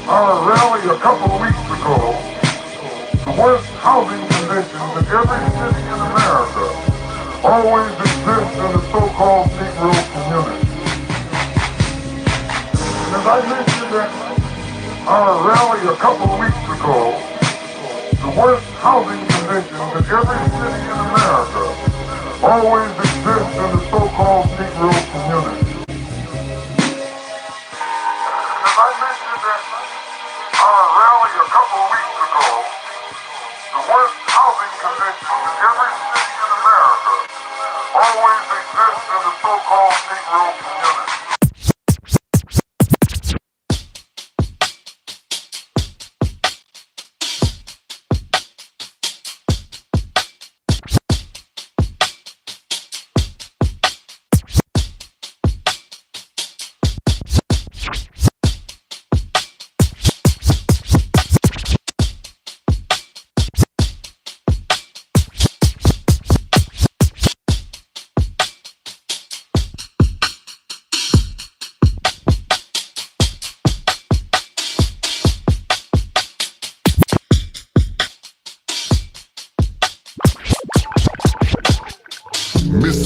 our rally a couple of weeks ago, the worst housing conditions in every city in America always exist in the so-called Negro community. And as I mentioned at our rally a couple of weeks ago, the worst housing conditions in every city in America always exist in the so-called Negro community. As I mentioned at our rally a couple of weeks ago, the worst housing conditions in every city in America always exist in the so-called Negro community.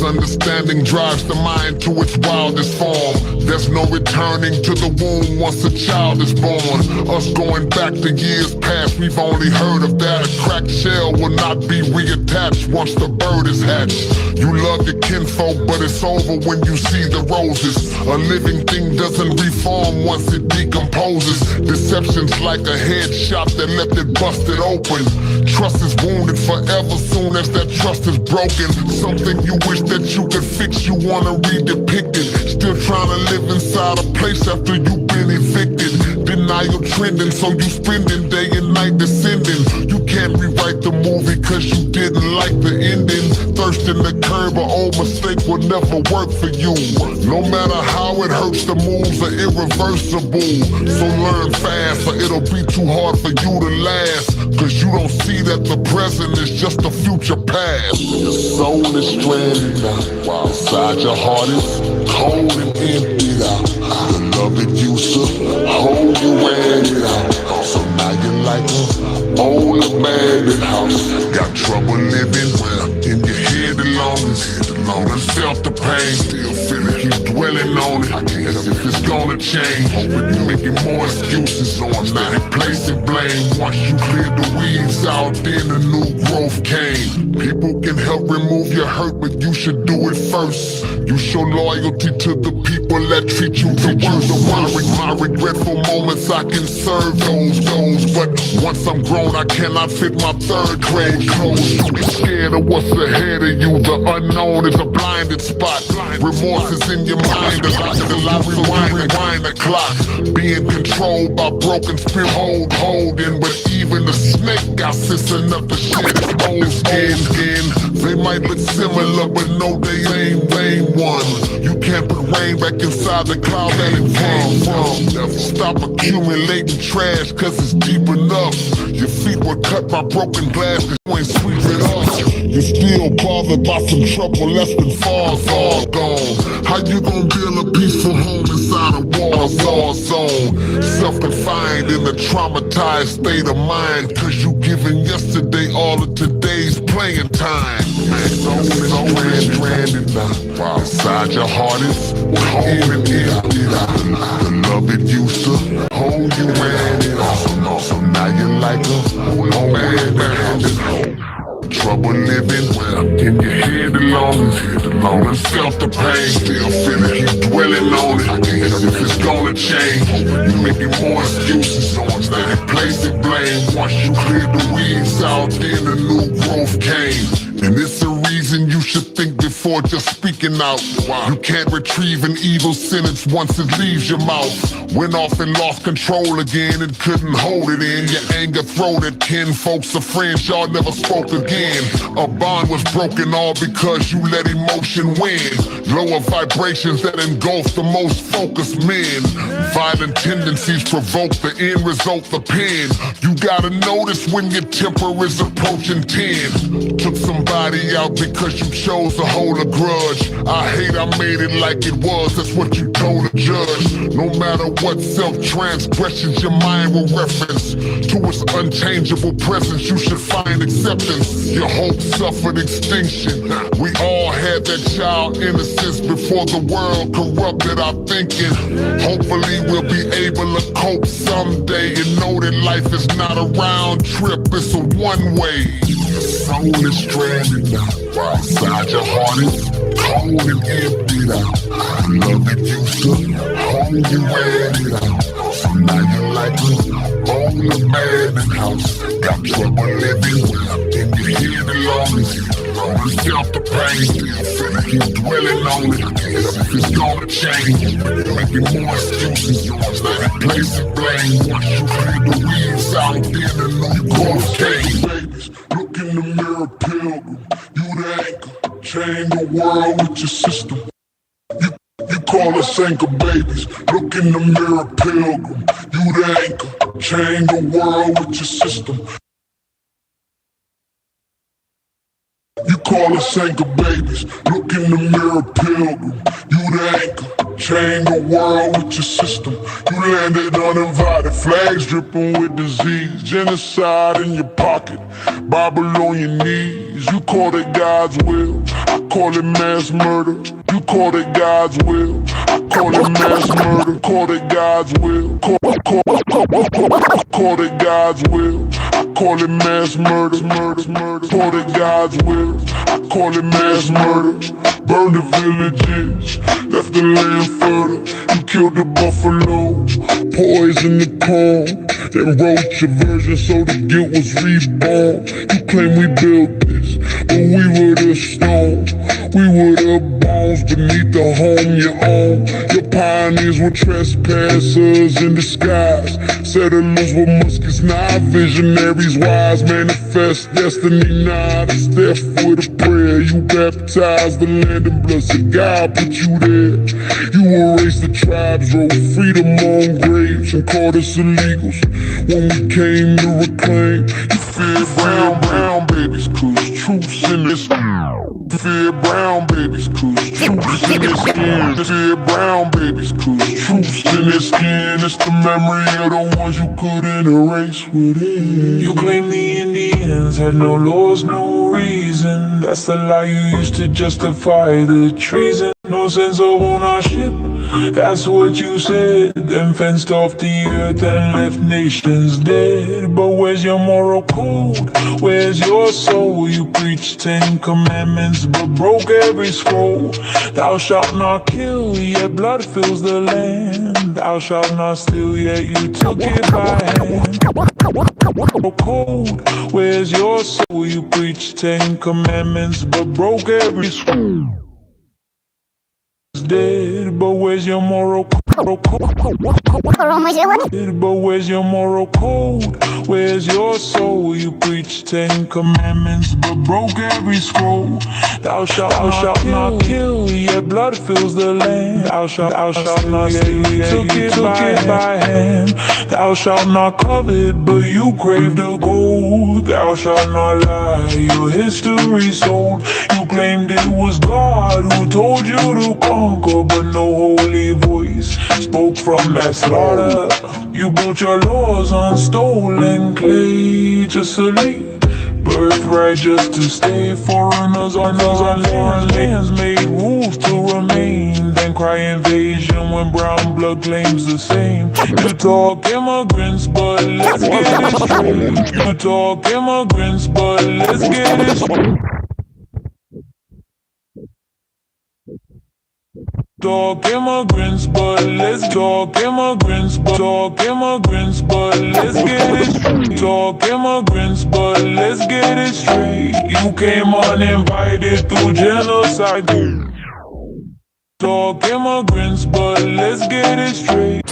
misunderstanding drives the mind to its wildest form. There's no returning to the womb once a child is born. Us going back to years past, we've only heard of that. A cracked shell will not be reattached once the bird is hatched. You love your kinfolk, but it's over when you see the roses. A living thing doesn't reform once it decomposes. Deception's like a headshot that left it busted open. Trust is wounded forever soon as that trust is broken. Something you wish that you could fix, you wanna redepict it. Still trying to live inside a place after you've been evicted. Denial trending, so you spending day and night descending. You can't rewrite the movie cause you didn't like the ending. Thirsting to curb an old mistake will never work for you. No matter how it hurts, the moves are irreversible. So learn fast or it'll be too hard for you to last. Cause you don't see that the present is just a future past. Your soul is stranded now, while inside your heart is cold and empty now. The love it used to hold you ran it out. So now you're like an old abandoned house. Got trouble living well in your head the longest. Done felt the pain, still feeling keep dwelling on it. As if it's gonna change. Hoping you making more excuses, so I'm not placing blame. Once you cleared the weeds out, then a new growth came. People can help remove your hurt, but you should do it first. You show loyalty to the people that treat you the worst. My regretful moments, I can serve those goals. But once I'm grown, I cannot fit my third grade clothes. You be scared of what's ahead of you. The unknown is a blinded spot. Remorse is in your mind, a lot rewind the clock. Being controlled by broken spirit, holding. But even the snake got sense enough to shit its own skin. They might look similar, but no, they ain't one. You can't put rain back inside the cloud that it came from. Never stop accumulating trash, cause it's deep enough. Your feet were cut by broken glass, cause you ain't sweeping up. You're still bothered by some trouble less than far gone. How you gon' build a peaceful home inside a war zone? Self-confined in a traumatized state of mind, cause you giving yesterday all of today's playing time. So stranded now, while inside your heart is cold and empty. The love it used to hold you ran it off. So now you're like a old man. Trouble living well in your head alone. And felt the pain, still feeling keep dwelling on it. As if it's gonna change. You making more excuses, so instead of placing blame. Once you cleared the weeds out, then a new growth came. And it's a reason you should think before just speaking out. You can't retrieve an evil sentence once it leaves your mouth. Went off and lost control again and couldn't hold it in. Your anger thrown at kin, folks or friends, y'all never spoke again. A bond was broken all because you let emotion win. Lower vibrations that engulf the most focused men. Violent tendencies provoke the end result, the pen. You gotta notice when your temper is approaching 10. Took somebody out because you chose to hold a grudge. I hate I made it like it was, that's what you told the judge. No matter what self-transgressions your mind will reference to its unchangeable presence, you should find acceptance. Your hope suffered extinction. We all had that child innocence before the world corrupted our thinking. Hopefully we'll be able to cope someday and know that life is not a round trip, it's a one-way. Your soul is stranded now, while inside your heart is cold and empty now. The love it used to hold you ran it out. So now you're like an old abandoned house. Got trouble living well in your head alone. You felt the pain, still feeling keep dwelling on it. As if it's gonna change. Making more excuses, instead of placing blame. Once you clear the weeds out, then a new growth came. Babies, look in the mirror, pilgrim. You the anchor, change the world with your system. You call us anchor babies. Look in the mirror, pilgrim. You the anchor, change the world with your system. You call us anchor babies. Look in the mirror, pilgrim. You the anchor, change the world with your system. You landed uninvited, flags dripping with disease. Genocide in your pocket, Bible on your knees. You called it God's will. I call it mass murder. You call it God's will. I call it mass murder. Call it God's will. Call it God's will. I call it mass murder. Call it God's will. I call it mass murder. Burn the villages, left the land fertile. You killed the buffalo, poisoned the corn, then wrote your version so the guilt was reborn. You claim we built this, but we were the stone. We were the bones beneath the home you own. Your pioneers were trespassers in disguise. Settlers were muskets, now visionaries wise. Manifest destiny, not a step with a prayer. You baptized the land in blood, so God put you there. You erased the tribes, wrote freedom on graves, and called us illegals when we came to reclaim. You feared brown babies, cause truth's in this. Fear brown babies, cause truth's in their skin. Fear brown babies, cause truth's in their skin. It's the memory of the ones you couldn't erase within. You claim the Indians had no laws, no reason. That's the lie you used to justify the treason. No sense of ownership, that's what you said. Then fenced off the earth and left nations dead. But where's your moral code? Where's your soul? You preached 10 commandments but broke every scroll. Thou shalt not kill, yet blood fills the land. Thou shalt not steal, yet you took it by hand. Code, where's your soul? You preached 10 commandments but broke every scroll. Dead, but where's your moral code? But where's your moral code? Where's your soul? You preach 10 commandments but broke every scroll. Thou shalt not kill, yet blood fills the land. Thou shalt not steal, yet you took it by hand. Thou shalt not covet, but you crave the gold. Thou shalt not lie, your history sold. You claimed it was God who told you to conquer, but no holy voice spoke from that slaughter. You built your laws on stolen clay, just a late birthright just to stay. Foreigners on foreign lands made rules to remain, then cry invasion when brown blood claims the same. You talk immigrants, but let's get it straight. You talk immigrants, but let's get it straight. Talk immigrants, but let's talk immigrants, but talk immigrants, but let's get it straight. Talk immigrants, but let's get it straight. You came uninvited through genocide. Talk immigrants, but let's get it straight.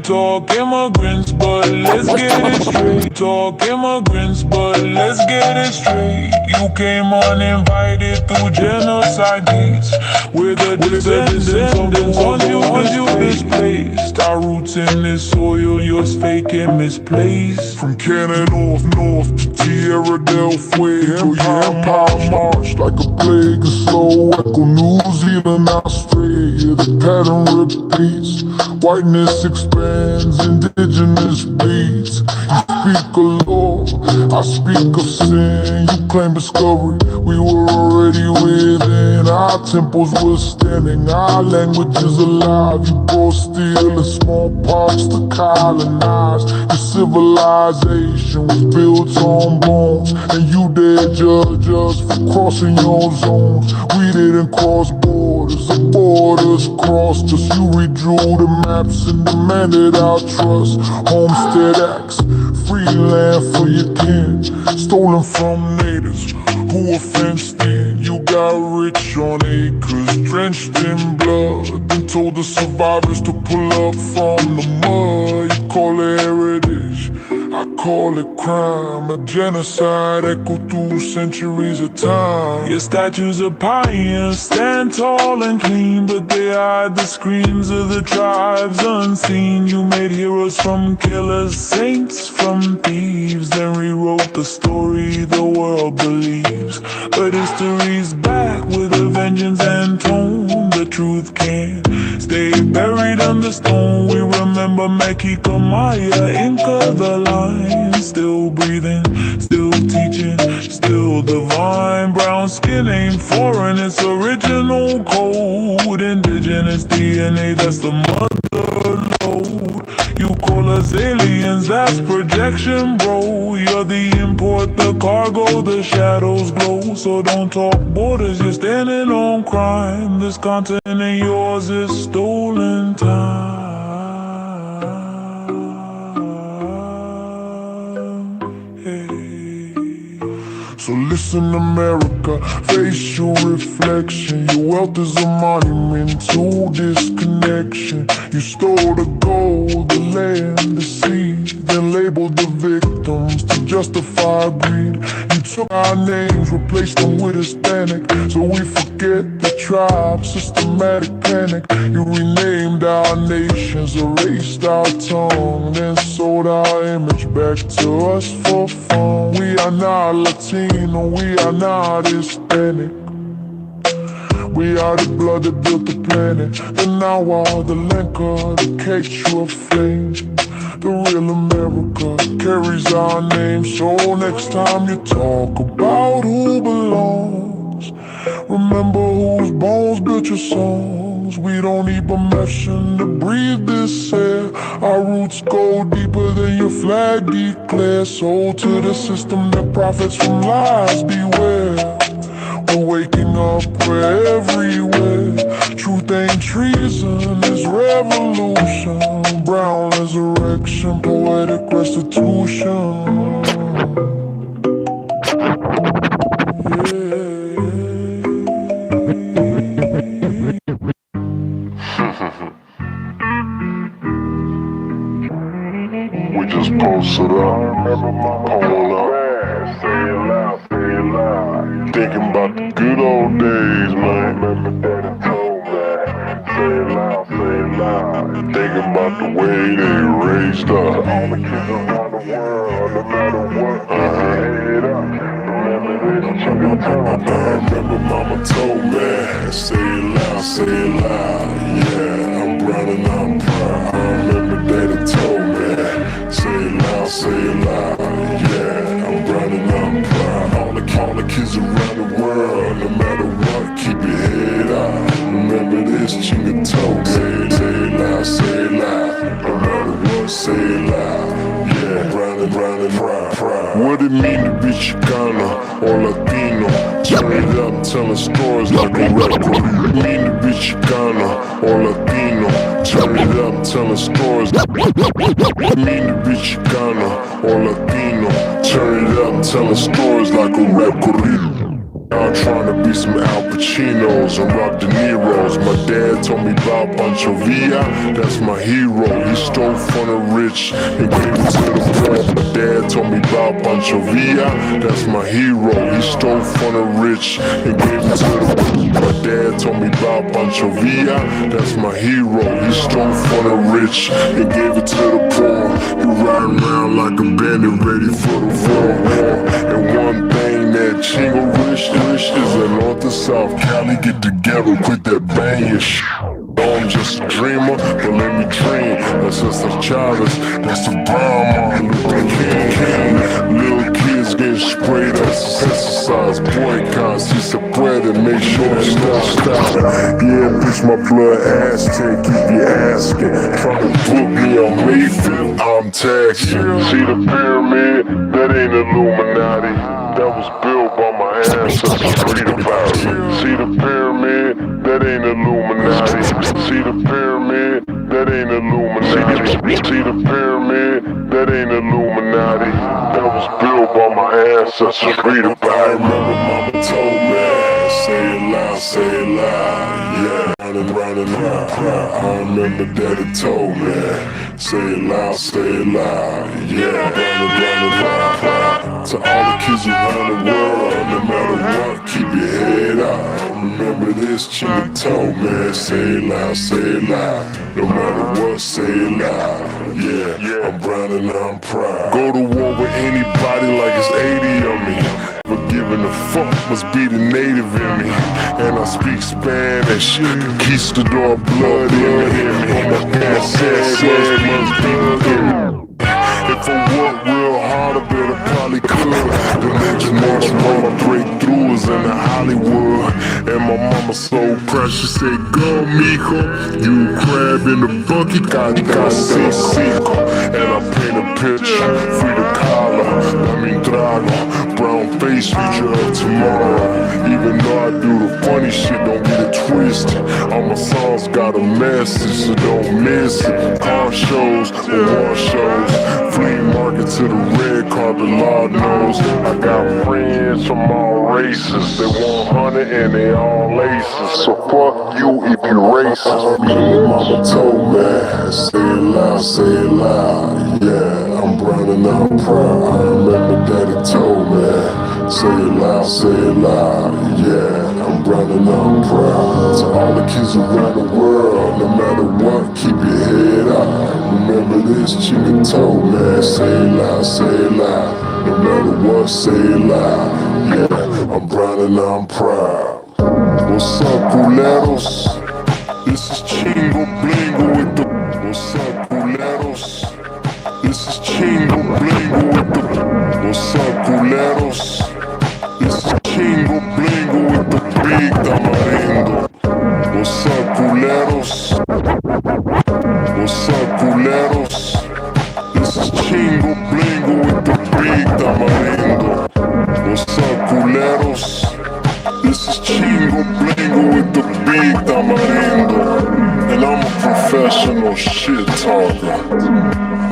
Talk immigrants, but let's get it straight. Talk immigrants, but let's get it straight. You came uninvited through genocide gates. We're the descendants of the ones you displaced. Our roots in this soil, yours fake and misplaced. From Canada north to Tierra del Fuego, your empire marched like a plague, a slow echo. New Zealand, Australia, the pattern repeats. Whiteness expands, indigenous beats. You speak of law, I speak of sin. You claim discovery, we were already within. Our temples were standing, our language is alive. You brought steel and smallpox to colonize. Your civilization was built on bones, and you dare judge us for crossing your zones. We didn't cross borders, the borders crossed us. You redrew the maps and demanded our trust. Homestead acts, free land for your kin, stolen from natives who were fenced in. You got rich on acres, drenched in blood, then told the survivors to pull up from the mud. You call it heritage, I call it crime. A genocide echoed through centuries of time. Your statues of pioneers stand tall and clean, but they hide the screams of the tribes unseen. You made heroes from killers, saints from thieves, then rewrote the story the world believes. But history's back with a vengeance and tone. The truth can't stay buried under stone. We remember Mexico Maya, Inca the line. Still breathing, still teaching, still divine. Brown skin ain't foreign, it's original code. Indigenous DNA, that's the mother lode. You call us aliens, that's projection, bro. You're the import, the cargo, the shadows glow. So don't talk borders, you're standing on crime. This continent yours is stolen time. Hey. So listen, America, face your reflection. Your wealth is a monument to disconnection. You stole the gold, the land, the sea, then labeled the victims to justify greed. You took our names, replaced them with Hispanic, so we forget the tribe, systematic panic. You renamed our nations, erased our tongue, then sold our image back to us for fun. We are not Latino, we are not Hispanic. We are the blood that built the planet, and now all the liquor, the cake true flame. The real America carries our name, so next time you talk about who belongs, remember whose bones built your songs. We don't need permission to breathe this air. Our roots go deeper than your flag declares. Sold to the system that profits from lies, beware. We're waking up, we're everywhere. Truth ain't treason, it's revolution. Brown resurrection, poetic restitution. We just posted up, pulled up. Thinking about the good old days, man. Remember Daddy told me, say it loud, say it loud. Thinking about the way they raised up all the kids around the world, no matter what, head up. Remember this, remember Mama told me, say it loud, say it loud. Yeah, I'm proud and I'm proud. I remember Daddy told me, say it loud, say it loud. Yeah, I'm proud and I'm proud. All the kids around the world, no matter what, keep your head up. Remember this, Chinga told me, say it loud, say it loud. No matter what, say it loud. Yeah, round and proud. What it mean to be Chicano or Latino? Turn it up, telling stories like a record. What it mean to be Chicano or Latino? Turn it up, telling stories. What it mean to be Chicano or Latino? Turn it up, telling stories like a rap corrido. I'm trying to be some Al Pacinos and Rob De Niro's. My dad told me about Pancho Villa, that's my hero. He stole from the rich and gave it to the poor. My dad told me about Pancho Villa, that's my hero. He stole from the rich and gave it to the poor. My dad told me about Pancho Villa, that's my hero. He stole from the rich and gave it to the poor. You ride around like a bandit ready for the war. And one thing that Chingo wish is a north to south Cali get together, quit that banging shit. I'm just a dreamer, but let me dream. That's just a childish, that's the Brown Martin Luther King. Little kids getting sprayed up, pesticides, boycotts. He said bread and make sure it's not stop. Yeah, bitch, my blood Aztec, keep you asking. Trying to book me on May 5th, I'm taxing. See the pyramid? That ain't Illuminati. That was built by my ancestors, read about it. See the pyramid? That ain't Illuminati. See the pyramid? That ain't Illuminati. See the pyramid? That ain't Illuminati. That was built by my ancestors, read about it. Remember Mama told me, say it loud, say it loud. Yeah, round and proud. I remember Daddy told me, say it loud, say it loud. Yeah, round and proud. To all the kids around the world, no matter what, keep your head up. Remember this, Chinga told me, say it loud, say it loud. No matter what, say it loud. Yeah, I'm brown and I'm proud. Go to war with anybody like it's 80 of me. But giving a fuck must be the native in me. And I speak Spanish, conquistador blood in me. On my ancestors must be the if I work real hard, I bet I probably could. The next month, my breakthrough is in Hollywood. And my mama so proud, she said, go, mijo. You crab in the bucket, got cinco. And I paint a picture, free the collar. I mean trago, brown face, future of tomorrow. Even though I do the funny shit, don't get it twisted. All my songs got a message, so don't miss it. Car shows, award shows, flea market to the red carpet, Lord knows. I got friends from all races, they 100 and they all laces. So fuck you if you racist. Mama told me, say it loud, say it loud. Yeah, I'm brown and I'm proud. I remember daddy told me, say it loud, say it loud. Yeah, I'm brown and I'm proud. To all the kids around the world, no matter what, keep your head up. Remember this chicken told me, say it loud, say it loud. No matter what, say it loud. Yeah, I'm brown and I'm proud. What's up, culeros? This is Chingo Blingo with the. What's up, culeros? This is Chingo Blingo with the. What's up, culeros? This is Chingo Blingo with the big tamarindo. What's up, culeros? What's up, culeros? This is Chingo Blingo with the big tamarindo. What's up, culeros? This is Chingo Blingo with the big tamarindo. And I'm a professional shit talker.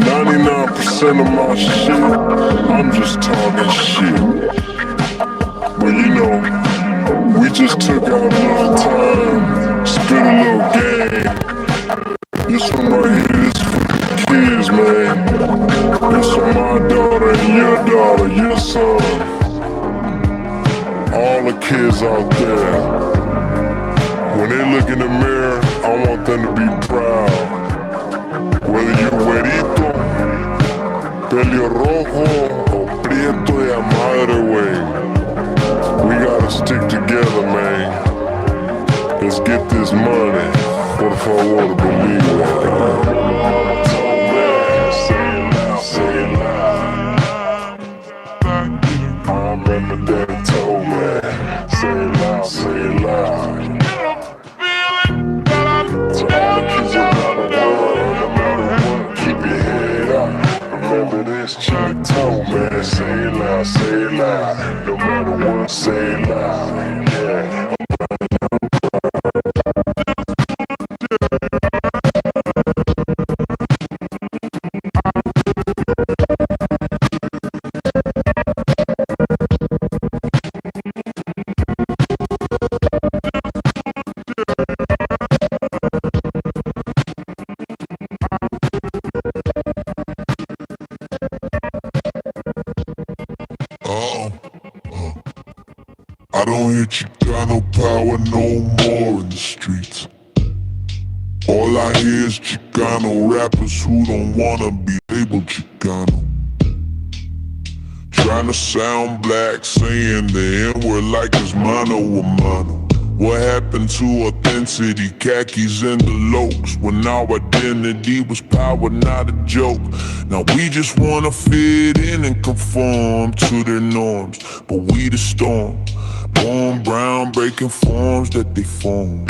99% of my shit, I'm just talking shit. But you know, we just took out a little time, spit a little game. This one right here, this for the kids, man. This for my daughter and your daughter, your son. All the kids out there. When they look in the mirror, I want them to be proud. Whether you're güerito, pelirrojo, o prieto de a madre, wey. We gotta stick together, man. Let's get this money. What if I wanna believe that? Say it loud, say it loud. I remember Daddy told me, say it loud, say it loud. To all the kids around the world, no matter what, keep your head up. Remember this chick told me, say it loud, say it loud. No matter what, say it loud. Yeah. I don't hear Chicano power no more in the streets. All I hear is Chicano rappers who don't wanna be labeled Chicano. Trying to sound black, saying the N-word like it's mano a mano. What happened to authenticity, khakis and the lokes? When our identity was power, not a joke. Now we just wanna fit in and conform to their norms, but we the storm. Born brown, breaking forms that they form.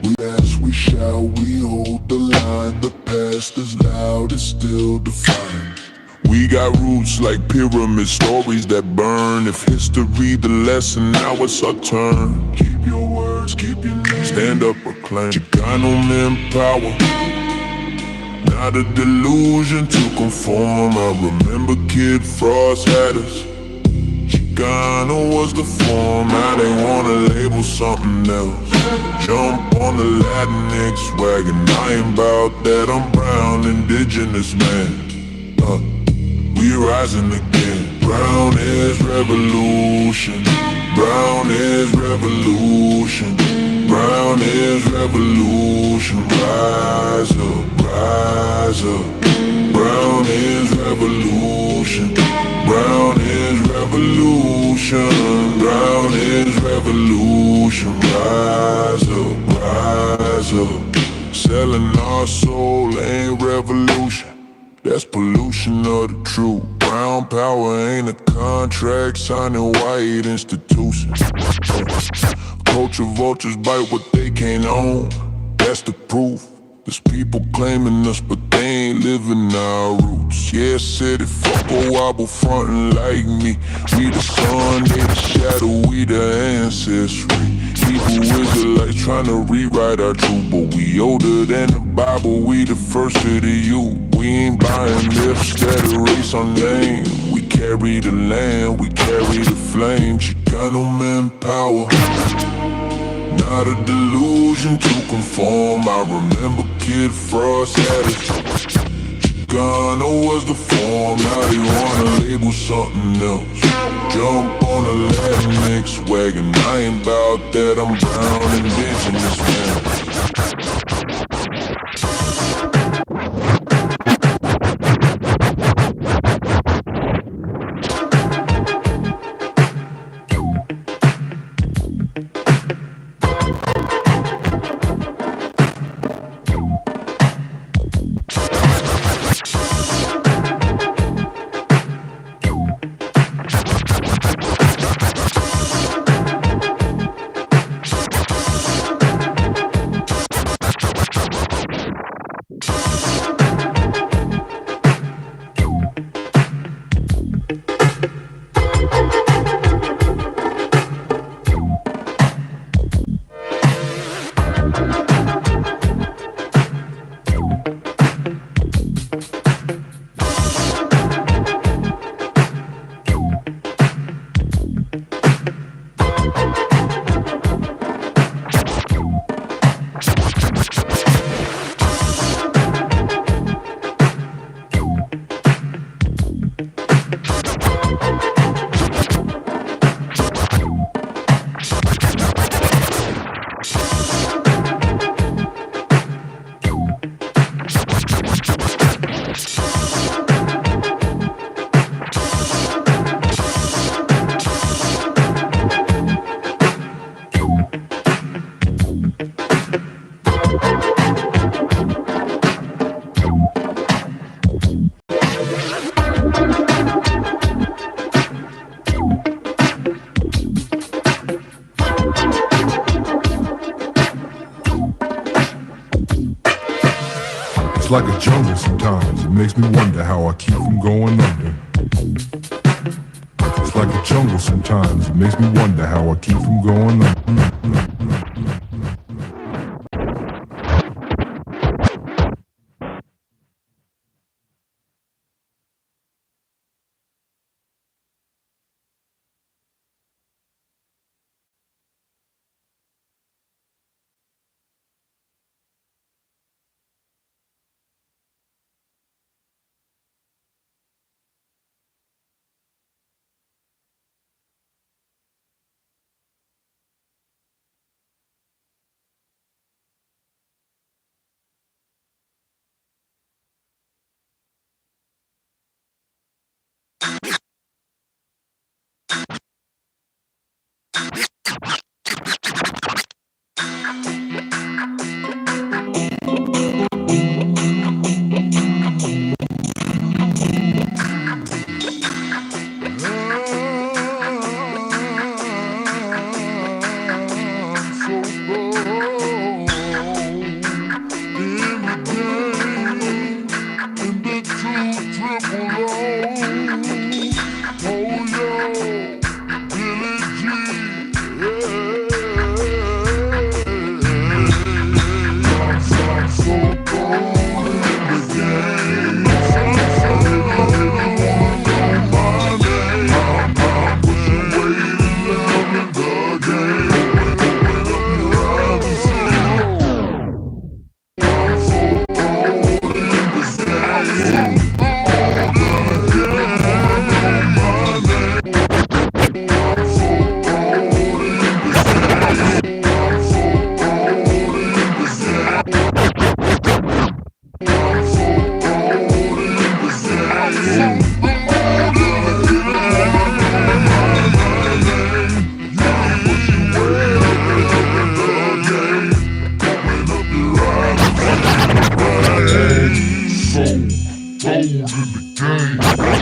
We ask, we shall, we hold the line. The past is loud, it's still defined. We got roots like pyramid stories that burn. If history the lesson, now it's our turn. Keep your words, keep your name. Stand up, proclaim Chicano men power. Not a delusion to conform. I remember Kid Frost had us. Chicano was the form, now they wanna label something else. Jump on the Latinx wagon, I ain't bout that. I'm brown, indigenous man. We rising again. Brown is revolution. Brown is revolution. Brown is revolution. Rise up, rise up. Brown is revolution. Brown is revolution. Brown revolution. Rise up. Selling our soul ain't revolution. That's pollution of the truth. Brown power ain't a contract, signing white institutions. Culture vultures bite what they can't own. That's the proof. There's people claiming us, but they ain't living our roots. Yeah, city fuck a wobble frontin' like me. We the sun, they the shadow, we the ancestry. Hebrew Israelites trying to rewrite our truth, but we older than the Bible, we the first of the youth. We ain't buying myths that erase our name. We carry the land, we carry the flame. Chicano manpower, not a delusion to conform. I remember Kid Frost had a Chicano was the form. Now they wanna label something else. Jump on a Latinx wagon. I ain't bout that, I'm brown indigenous man. It's like a jungle sometimes. It makes me wonder how I keep from going under. It's like a jungle sometimes. It makes me wonder how I keep from going under. thrown in the game.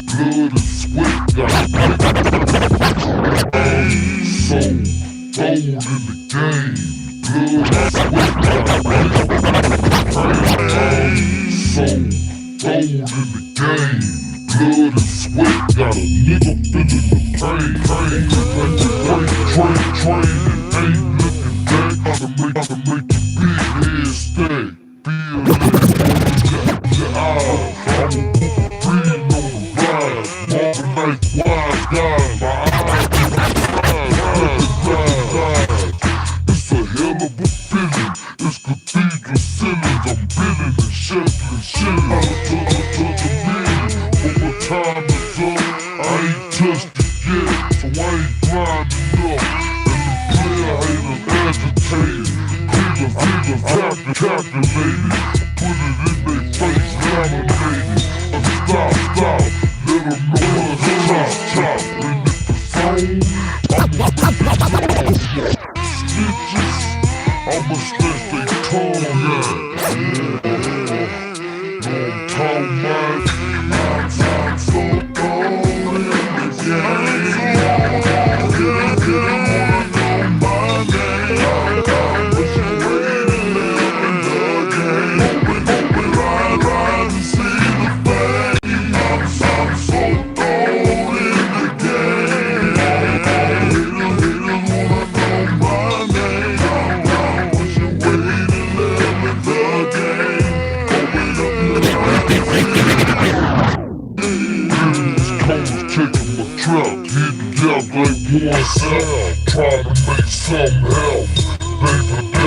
Blood and sweat got soul thrown in the game. Blood and sweat got soul thrown in the game. Blood and sweat got a nigga feeling the pain. Train, and ain't looking back. How to make your big head stack. Feel it on your eyes. I'm breathing on the rise. Marvin Nice wise guys. My eyes, it's a hell of a feeling. It's cathedral ceilings. I'm billing and shuffling shit. I'm touching millions. But my time is up. I ain't touched it yet, so I ain't grinding up. And the player haters agitated. Figures calculated. Put it in their face, laminated. Stop, let them know what's top. When it's the phone, I'ma make snitches, I'ma stretch they tongue out. Talk my I'm so cold in the game. Hitting out like one cell, trying to make some help. Baby,